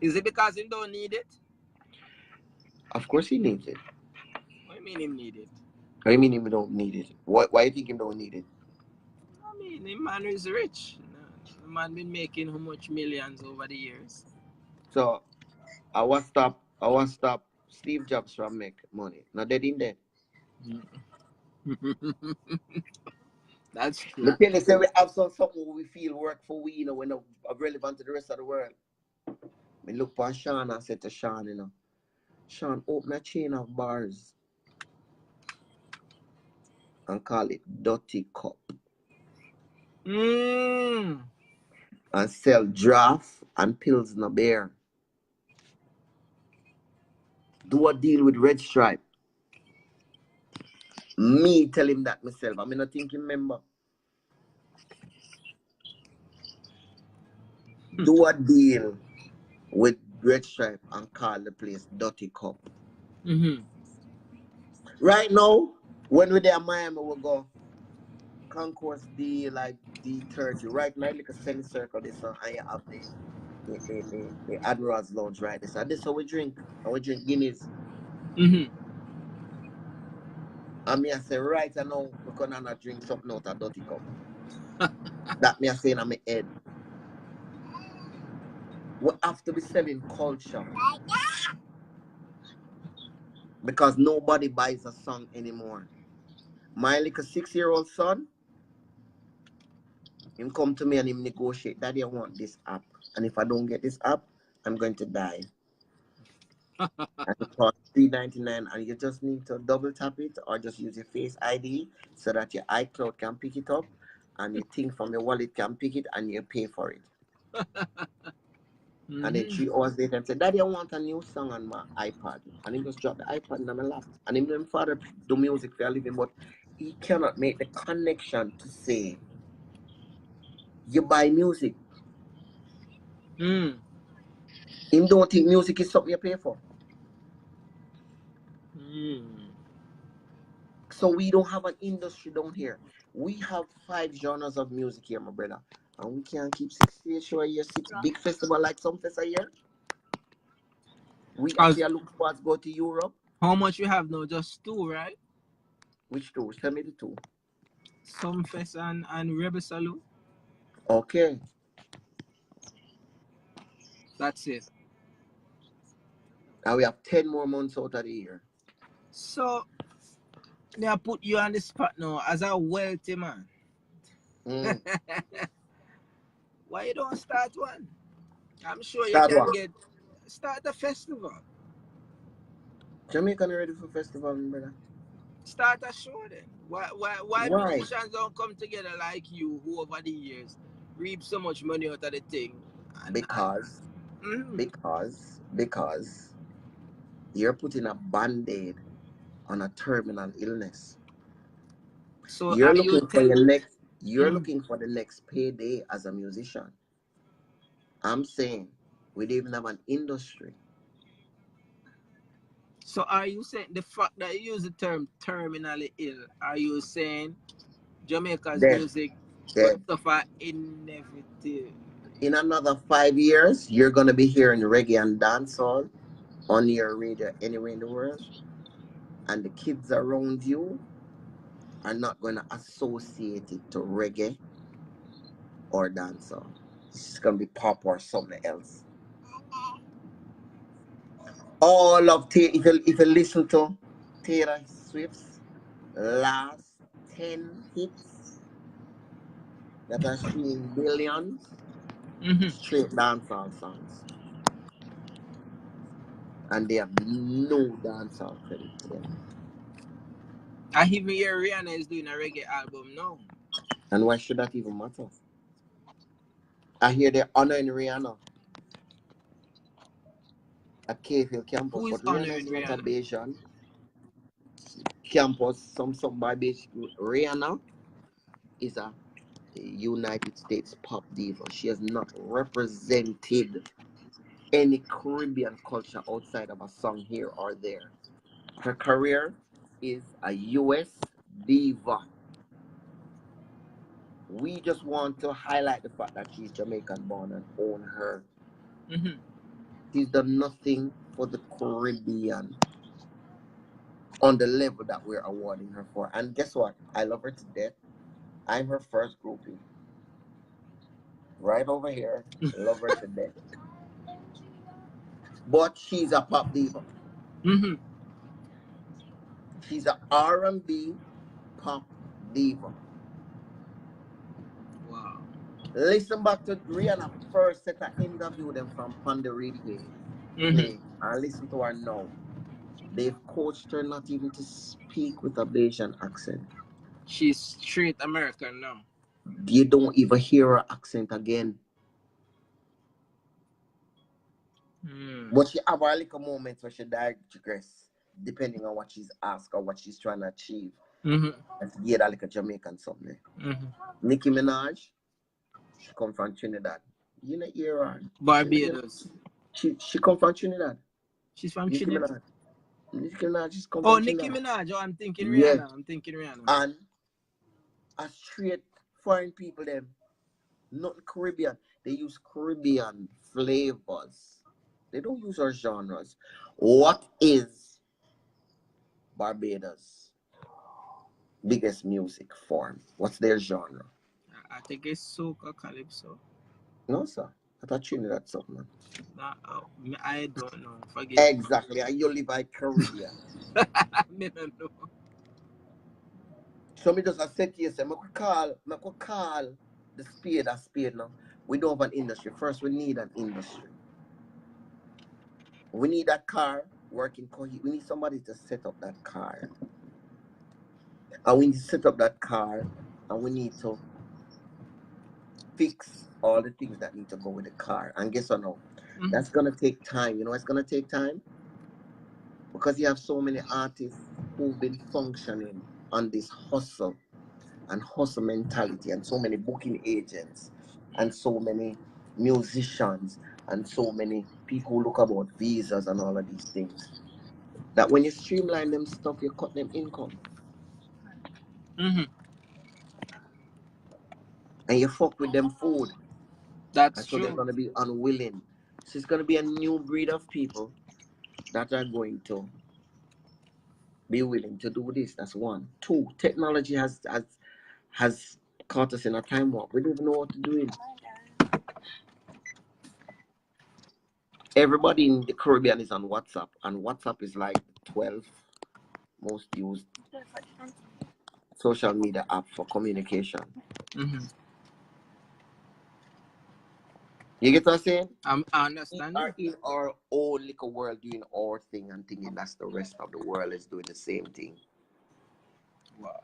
[SPEAKER 3] Is it because he don't need it?
[SPEAKER 2] Of course he needs it.
[SPEAKER 3] What do you mean he need it?
[SPEAKER 2] What do you mean he don't need it? Why do you think he don't need it?
[SPEAKER 3] I mean, the man is rich. The man been making how much millions over the years.
[SPEAKER 2] So I want stop Steve Jobs from make money. Now they didn't there.
[SPEAKER 3] That's true.
[SPEAKER 2] The thing is that we have something we feel work for we, you know, we're not relevant to the rest of the world. I look for Sean and said to Sean, you know, Sean, open a chain of bars and call it Dirty Cup. And sell draft and Pilsner beer. Do a deal with Red Stripe. Me tell him that myself. I mean, I think he remember. Do a deal with Red Stripe and call the place Dirty Cup. Right now, when we're there in Miami, we'll go Concourse D, like D30. Right now, like a semicircle, this one, and you have the Admiral's Lounge right this. And this is how we drink. And we drink Guinness. And me I say, right now, we're gonna not drink something out of Dirty Cup. That me I say in my head. We have to be selling culture. Because nobody buys a song anymore. My little 6-year-old son, him come to me and him negotiate, Daddy, I want this app. And if I don't get this app, I'm going to die. And it costs $3.99 and you just need to double tap it or just use your Face ID so that your iCloud can pick it up and your thing from your wallet can pick it and you pay for it. And then 3 hours later, I said, Daddy, I want a new song on my iPad. And he just dropped the iPad in my lap. And him and father do music for a living, but he cannot make the connection to say, you buy music. Him don't think music is something you pay for. So we don't have an industry down here. We have 5 genres of music here, my brother. And we can't keep 6 stage show a year, 6 big festival like some fest a year. We actually are looking for us go to Europe.
[SPEAKER 3] How much you have now? Just 2, right?
[SPEAKER 2] Which 2? Tell me the 2.
[SPEAKER 3] Sumfest and Rebel Salute.
[SPEAKER 2] Okay.
[SPEAKER 3] That's it.
[SPEAKER 2] And we have 10 more months out of the year.
[SPEAKER 3] So, they put you on the spot now as a wealthy man. Why you don't start one? I'm sure you can start a festival.
[SPEAKER 2] Jamaica ready for festival, brother?
[SPEAKER 3] Start a show then. Why
[SPEAKER 2] Why?
[SPEAKER 3] musicians don't come together like you, who over the years reap so much money out of the thing?
[SPEAKER 2] Because
[SPEAKER 3] Mhm.
[SPEAKER 2] because you're putting a band-aid on a terminal illness.
[SPEAKER 3] So
[SPEAKER 2] You're
[SPEAKER 3] are you
[SPEAKER 2] looking for
[SPEAKER 3] tell?
[SPEAKER 2] you're
[SPEAKER 3] Mhm.
[SPEAKER 2] looking for the next payday as a musician. I'm saying we don't even have an industry.
[SPEAKER 3] So are you saying the fact that you use the term terminally ill? Are you saying Jamaica's
[SPEAKER 2] Dead,
[SPEAKER 3] music will
[SPEAKER 2] dead.
[SPEAKER 3] suffer inevitability?
[SPEAKER 2] In another 5 years, you're gonna be hearing reggae and dancehall on your radio anywhere in the world, and the kids around you are not gonna associate it to reggae or dancehall. It's gonna be pop or something else. All of if you listen to Taylor Swift's last 10 hits that are streaming billions,
[SPEAKER 3] Mm-hmm.
[SPEAKER 2] straight dancehall songs, and they have no dancehall credit to them.
[SPEAKER 3] I even hear Rihanna is doing a reggae album now.
[SPEAKER 2] And why should that even matter? I hear they're honoring Rihanna at Cave campus,
[SPEAKER 3] Who is
[SPEAKER 2] but Rihanna
[SPEAKER 3] honoring
[SPEAKER 2] is not a
[SPEAKER 3] Rihanna?
[SPEAKER 2] Bayesian campus. Some by Bayesian. Rihanna is a United States pop diva. She has not represented any Caribbean culture outside of a song here or there. Her career is a US diva. We just want to highlight the fact that she's Jamaican born and own her.
[SPEAKER 3] Mm-hmm.
[SPEAKER 2] She's done nothing for the Caribbean on the level that we're awarding her for. And guess what? I love her to death. I'm her first groupie. Right over here. Love her to death. But she's a pop diva.
[SPEAKER 3] Mm-hmm.
[SPEAKER 2] She's a R&B pop diva.
[SPEAKER 3] Wow.
[SPEAKER 2] Listen back to Rihanna first set of interview them from Panda Radio
[SPEAKER 3] Mm-hmm.
[SPEAKER 2] play and listen to her now. They've coached her not even to speak with a Bayesian accent.
[SPEAKER 3] She's straight American now.
[SPEAKER 2] You don't even hear her accent again.
[SPEAKER 3] Mm.
[SPEAKER 2] But she have her little moments where she digress, depending on what she's asked or what she's trying to achieve.
[SPEAKER 3] Mm-hmm.
[SPEAKER 2] And to get that like a Jamaican something.
[SPEAKER 3] Mm-hmm.
[SPEAKER 2] Nicki Minaj, she come from Trinidad. You know, hear her.
[SPEAKER 3] Barbados.
[SPEAKER 2] She come from Trinidad.
[SPEAKER 3] She's from
[SPEAKER 2] Nicki
[SPEAKER 3] Trinidad.
[SPEAKER 2] Minaj. Nicki Minaj just come
[SPEAKER 3] Oh,
[SPEAKER 2] from
[SPEAKER 3] Nicki
[SPEAKER 2] Trinidad.
[SPEAKER 3] Minaj. Oh, I'm thinking
[SPEAKER 2] Yeah.
[SPEAKER 3] Rihanna. I'm thinking Rihanna.
[SPEAKER 2] And a straight foreign people them, not Caribbean. They use Caribbean flavors. They don't use our genres. What is Barbados' biggest music form? What's their genre?
[SPEAKER 3] I think it's soca calypso.
[SPEAKER 2] No, sir. I thought Trinidad something, man.
[SPEAKER 3] I don't know. Forgive me.
[SPEAKER 2] Exactly. And you live by Caribbean.
[SPEAKER 3] I don't know.
[SPEAKER 2] So me just I said to you, I could call the spade a spade now. We don't have an industry. First, we need an industry. We need a car working. We need somebody to set up that car. And we need to set up that car and we need to fix all the things that need to go with the car. And guess what now?
[SPEAKER 3] Mm-hmm.
[SPEAKER 2] That's gonna take time. You know it's gonna take time? Because you have so many artists who've been functioning on this hustle and hustle mentality, and so many booking agents, and so many musicians, and so many people who look about visas and all of these things. That when you streamline them stuff, you cut them income.
[SPEAKER 3] Mm-hmm.
[SPEAKER 2] And you fuck with them food.
[SPEAKER 3] That's
[SPEAKER 2] And so they're
[SPEAKER 3] true.
[SPEAKER 2] gonna be unwilling. So it's gonna be a new breed of people that are going to be willing to do this. That's one. Two, technology has caught us in a time warp. We don't even know what to do. Everybody in the Caribbean is on WhatsApp, and WhatsApp is like the 12th most used social media app for communication.
[SPEAKER 3] Mm-hmm.
[SPEAKER 2] You get what I'm saying?
[SPEAKER 3] I
[SPEAKER 2] We
[SPEAKER 3] understand
[SPEAKER 2] are
[SPEAKER 3] you.
[SPEAKER 2] in our own little world doing our thing and thinking that's the rest of the world is doing the same thing.
[SPEAKER 3] Wow.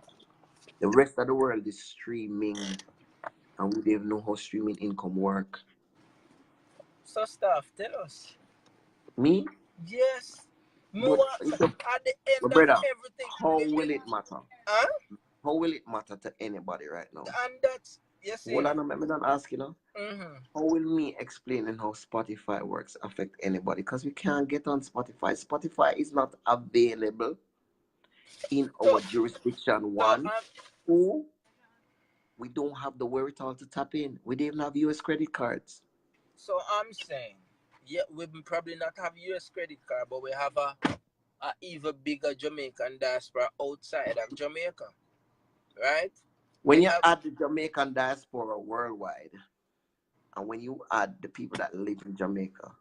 [SPEAKER 2] The rest of the world is streaming, and we don't even know how streaming income work.
[SPEAKER 3] So, Staff, tell us.
[SPEAKER 2] Me?
[SPEAKER 3] Yes.
[SPEAKER 2] But,
[SPEAKER 3] More at the end of
[SPEAKER 2] brother,
[SPEAKER 3] everything.
[SPEAKER 2] how will it matter?
[SPEAKER 3] Huh?
[SPEAKER 2] How will it matter to anybody right now?
[SPEAKER 3] And that's, you see.
[SPEAKER 2] Well, I'm not asking, you know.
[SPEAKER 3] Mm-hmm.
[SPEAKER 2] How will me explaining how Spotify works affect anybody? Because we can't get on Spotify. Spotify is not available in our jurisdiction. One, two, we don't have the wherewithal to tap in. We don't even have US credit cards.
[SPEAKER 3] So I'm saying, yeah, we probably not have US credit card, but we have a even bigger Jamaican diaspora outside of Jamaica, right?
[SPEAKER 2] When you add the Jamaican diaspora worldwide, and when you add the people that live in Jamaica,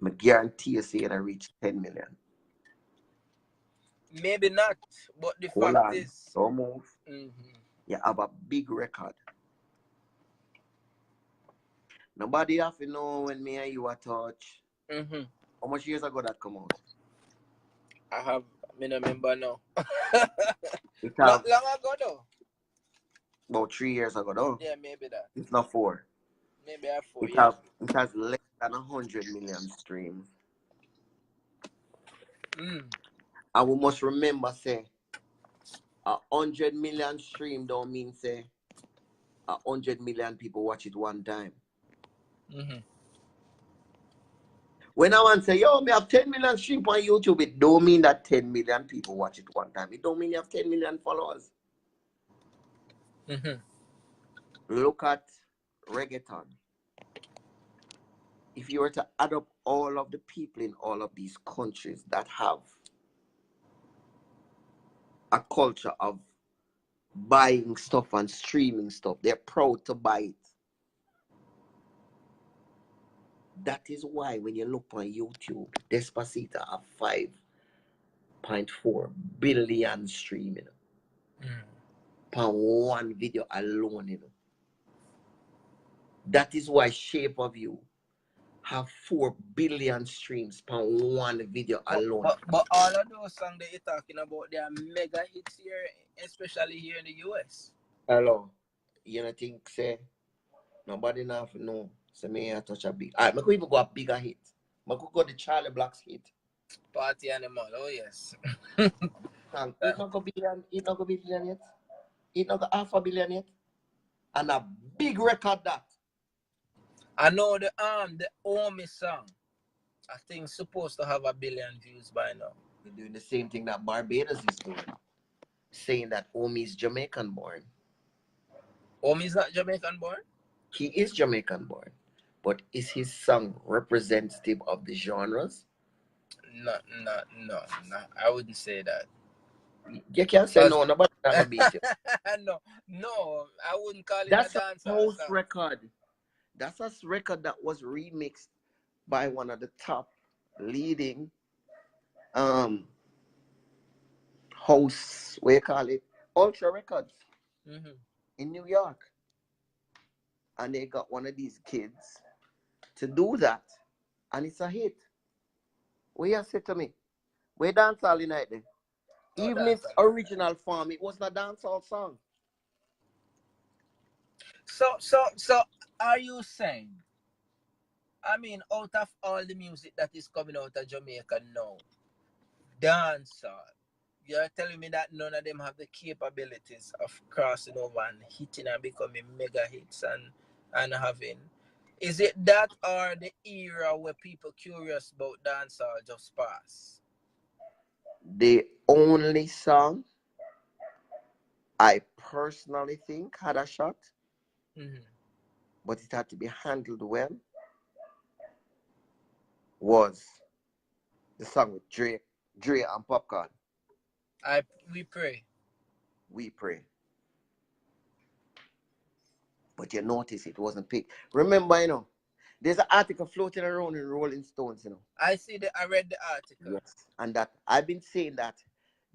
[SPEAKER 2] I guarantee you say it'll reach 10 million.
[SPEAKER 3] Maybe not, but the
[SPEAKER 2] Hold
[SPEAKER 3] fact
[SPEAKER 2] on,
[SPEAKER 3] is,
[SPEAKER 2] don't move.
[SPEAKER 3] mm-hmm.
[SPEAKER 2] You have a big record. Nobody have to know when me and you are touch.
[SPEAKER 3] Mm-hmm.
[SPEAKER 2] How much years ago that come out?
[SPEAKER 3] I don't remember now.
[SPEAKER 2] It
[SPEAKER 3] Long
[SPEAKER 2] have
[SPEAKER 3] ago though.
[SPEAKER 2] about 3 years ago, though.
[SPEAKER 3] Yeah, maybe that.
[SPEAKER 2] It's not 4.
[SPEAKER 3] Maybe I have 4
[SPEAKER 2] It
[SPEAKER 3] years.
[SPEAKER 2] has less than 100 million streams. And we must remember, say, 100 million stream don't mean say 100 million people watch it one time.
[SPEAKER 3] Mm-hmm.
[SPEAKER 2] When I want to say, yo, me have 10 million stream on YouTube, it don't mean that 10 million people watch it one time. It don't mean you have 10 million followers.
[SPEAKER 3] Mm-hmm.
[SPEAKER 2] Look at reggaeton. If you were to add up all of the people in all of these countries that have a culture of buying stuff and streaming stuff, they're proud to buy it. That is why when you look on YouTube, Despacito have 5.4 billion streaming per one video alone, you know. That is why Shape of You have 4 billion streams per one video alone.
[SPEAKER 3] But all of those songs that you're talking about, they are mega hits here, especially here in the US.
[SPEAKER 2] Hello. You know think say nobody enough know. So me I touch a big. Alright, I could even go a bigger hit. I could go the Charlie Black's hit.
[SPEAKER 3] Party Animal, oh yes.
[SPEAKER 2] It not go billion yet. It not go $500 million yet. And a big record that.
[SPEAKER 3] I know the Omi song, I think supposed to have 1 billion views by now.
[SPEAKER 2] We're doing the same thing that Barbados is doing. Saying that Omi is Jamaican born.
[SPEAKER 3] Omi is not Jamaican born?
[SPEAKER 2] He is Jamaican born. But is his song representative of the genres?
[SPEAKER 3] No. I wouldn't say that.
[SPEAKER 2] You can't say no, nobody can beat you.
[SPEAKER 3] no, I wouldn't call it
[SPEAKER 2] That's
[SPEAKER 3] a dance
[SPEAKER 2] house record. That's a record that was remixed by one of the top leading house, what you call it, Ultra Records in New York. And they got one of these kids to do that. And it's a hit. What you say to me? We dance all night then. Even its original form, it was not a dancehall song.
[SPEAKER 3] So are you saying, I mean, out of all the music that is coming out of Jamaica now, dancehall, you're telling me that none of them have the capabilities of crossing over and hitting and becoming mega hits and having? Is it that or the era where people curious about dancehall just pass?
[SPEAKER 2] The only song I personally think had a shot, but it had to be handled well, was the song with Dre and Popcorn.
[SPEAKER 3] We Pray.
[SPEAKER 2] We Pray. But you notice it wasn't picked. Remember, you know, there's an article floating around in Rolling Stones, you know.
[SPEAKER 3] I read the article.
[SPEAKER 2] Yes. And that I've been saying that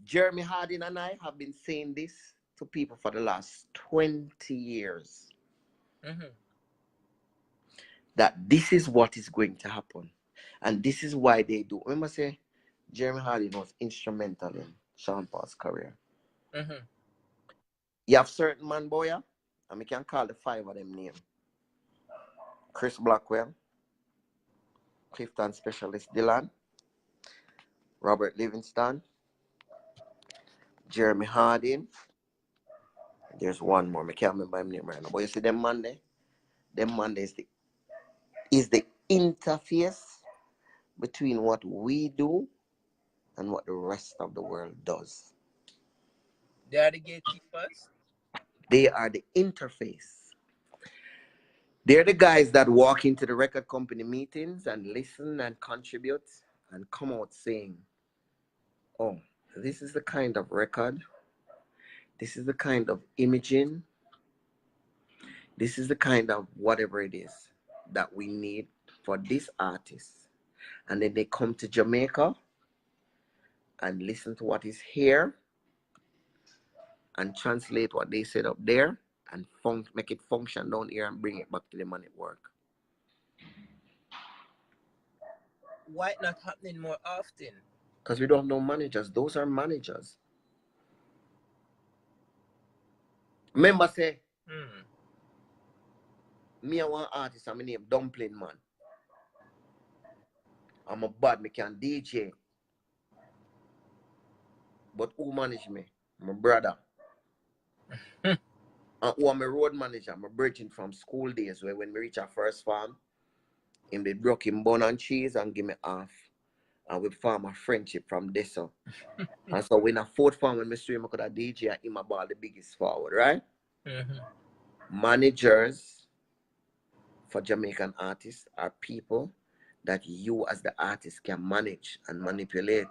[SPEAKER 2] Jeremy Harding and I have been saying this to people for the last 20 years. That this is what is going to happen. And this is why they do. Remember, say, Jeremy Harding was instrumental in Sean Paul's career.
[SPEAKER 1] Mm-hmm.
[SPEAKER 2] You have certain man, boy, yeah? And we can call the 5 of them name. Chris Blackwell, Clifton Specialist Dylan, Robert Livingston, Jeremy Harding. There's one more. I can't remember his name right now. But you see them Monday? Them Monday is the interface between what we do and what the rest of the world does.
[SPEAKER 1] They are the gatekeepers.
[SPEAKER 2] They are the interface. They're the guys that walk into the record company meetings and listen and contribute and come out saying, oh, this is the kind of record, this is the kind of imaging, this is the kind of whatever it is that we need for this artist. And then they come to Jamaica and listen to what is here and translate what they said up there and make it function down here and bring it back to the man at work.
[SPEAKER 1] Why it not happening more often?
[SPEAKER 2] Because we don't have no managers. Those are managers. Remember say, me and one artist, I'm name Dumpling Man. I'm a bad, me can DJ. But who manage me? My brother. And who am my road manager? I'm bridging from school days where when we reach our first farm, him they broke him bun and cheese and give me half. And we form a friendship from this on. And so when a fourth farm when me swim, I could have DJ and him about the biggest forward, right? Managers for Jamaican artists are people that you as the artist can manage and manipulate.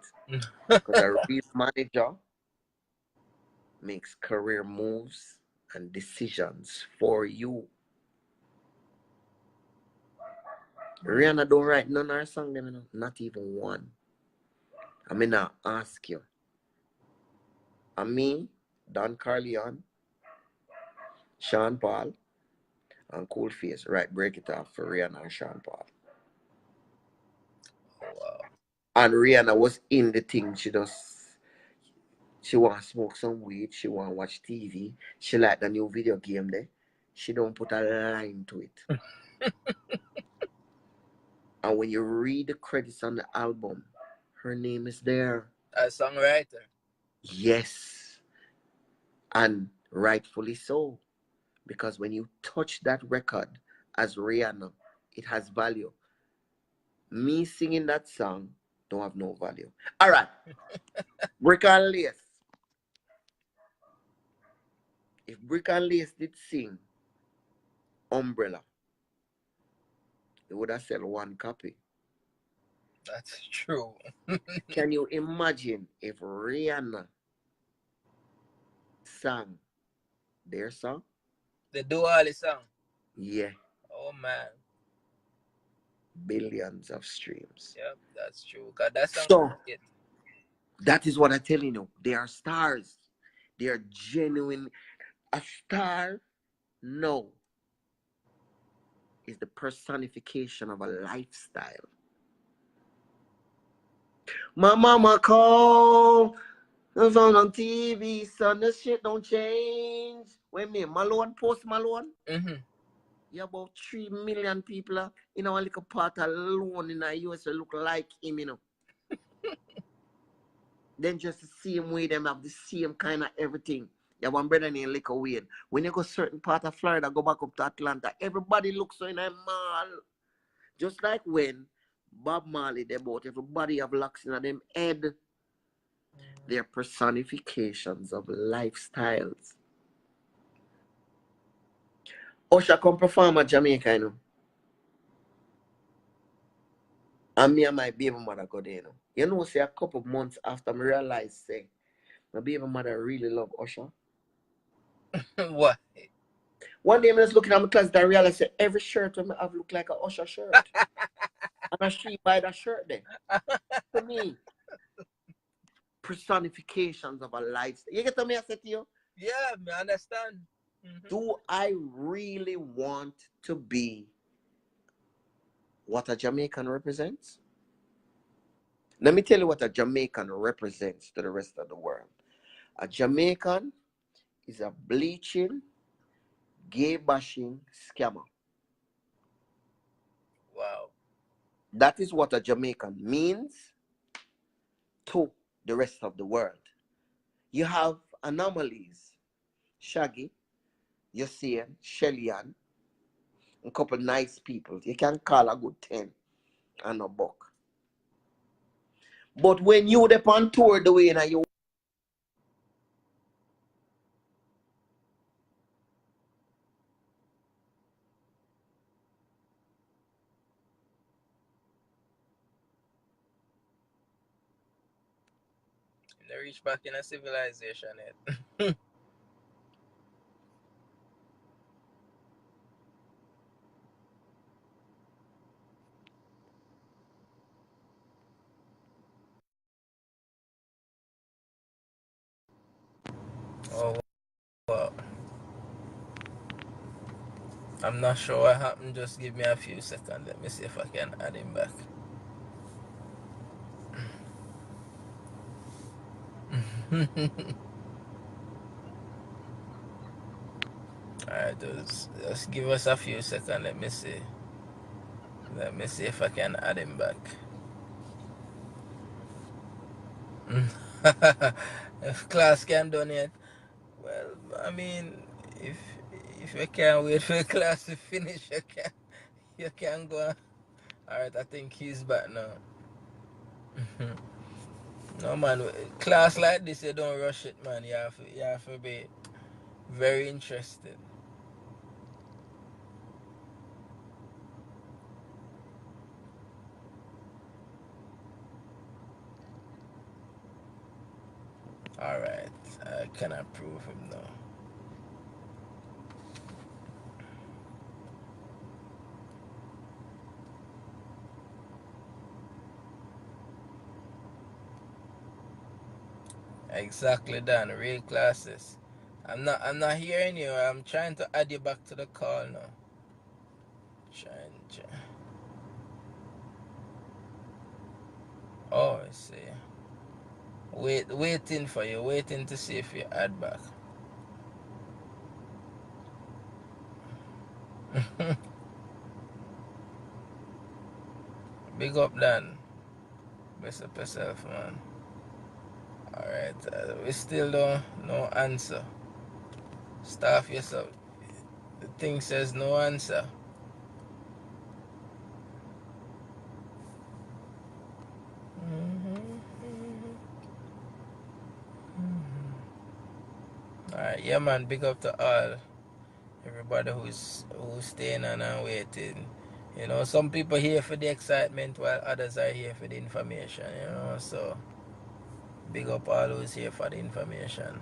[SPEAKER 2] Because a real manager makes career moves and decisions for you. Rihanna don't write none of her song, them, you know? Not even one. I mean, I ask you. And me, Don Carleon, Sean Paul, and Coolface, right, break it off for Rihanna and Sean Paul.
[SPEAKER 1] Oh, wow.
[SPEAKER 2] And Rihanna was in the thing. She want to smoke some weed. She want to watch TV. She like the new video game there. She don't put a line to it. And when you read the credits on the album, her name is there.
[SPEAKER 1] A songwriter.
[SPEAKER 2] Yes. And rightfully so. Because when you touch that record as Rihanna, it has value. Me singing that song don't have no value. All right. Brick and Lace. If Brick and Lace did sing Umbrella, they would have sold one copy.
[SPEAKER 1] That's true.
[SPEAKER 2] Can you imagine if Rihanna sang their song?
[SPEAKER 1] They do all the song.
[SPEAKER 2] Yeah.
[SPEAKER 1] Oh man.
[SPEAKER 2] Billions of streams.
[SPEAKER 1] Yep, that's true. Cause that song
[SPEAKER 2] So that is what I'm telling you. They are stars. They are genuine. A star, no, is the personification of a lifestyle. My mama called. It was on TV, son. This shit don't change. Wait a minute, Malone, Post Malone. You about 3 million people in our little part alone in the US look like him, you know. Then just the same way them have the same kind of everything. You have one brother named Liquor Wayne. When you go certain part of Florida, go back up to Atlanta, everybody looks so in a mall. Just like when Bob Marley, they bought everybody have locks in them head. They're personifications of lifestyles. Usher come perform at Jamaica, you know. And me and my baby mother go there, you know. You know, say a couple months after me realize, say, my baby mother really love Usher.
[SPEAKER 1] What?
[SPEAKER 2] One day I was looking at my closet and I realized that every shirt I have look like a Usher shirt. And she buy that shirt then. To me, personifications of a lifestyle. You get what I say to you?
[SPEAKER 1] Yeah, I understand.
[SPEAKER 2] Do I really want to be what a Jamaican represents? Let me tell you what a Jamaican represents to the rest of the world. A Jamaican is a bleaching, gay bashing scammer.
[SPEAKER 1] Wow.
[SPEAKER 2] That is what a Jamaican means to the rest of the world. You have anomalies. Shaggy, Yassine, Shelly-Ann, a couple nice people. You can call a good 10 and a buck. But when you on tour the way and you
[SPEAKER 1] They reach back in a civilization yet. Oh wow. I'm not sure what happened. Just give me a few seconds. Let me see if I can add him back. Alright, just give us a few seconds. Let me see. Let me see if I can add him back. If class can donate, well, I mean, if you can't wait for the class to finish, you can go. Alright, I think he's back now. No man, class like this you don't rush it, man. You have to be very interested. Alright, I can approve him now. Exactly, Dan. Real classes. I'm not hearing you. I'm trying to add you back to the call now. Trying. Oh, I see. Waiting for you. Waiting to see if you add back. Big up, Dan. Best up yourself, man. Alright, we still don't no answer. Staff yourself. The thing says no answer. Alright, yeah man, big up to all. Everybody who's staying on and waiting. You know, some people here for the excitement while others are here for the information, you know, so big up all who's here for the information.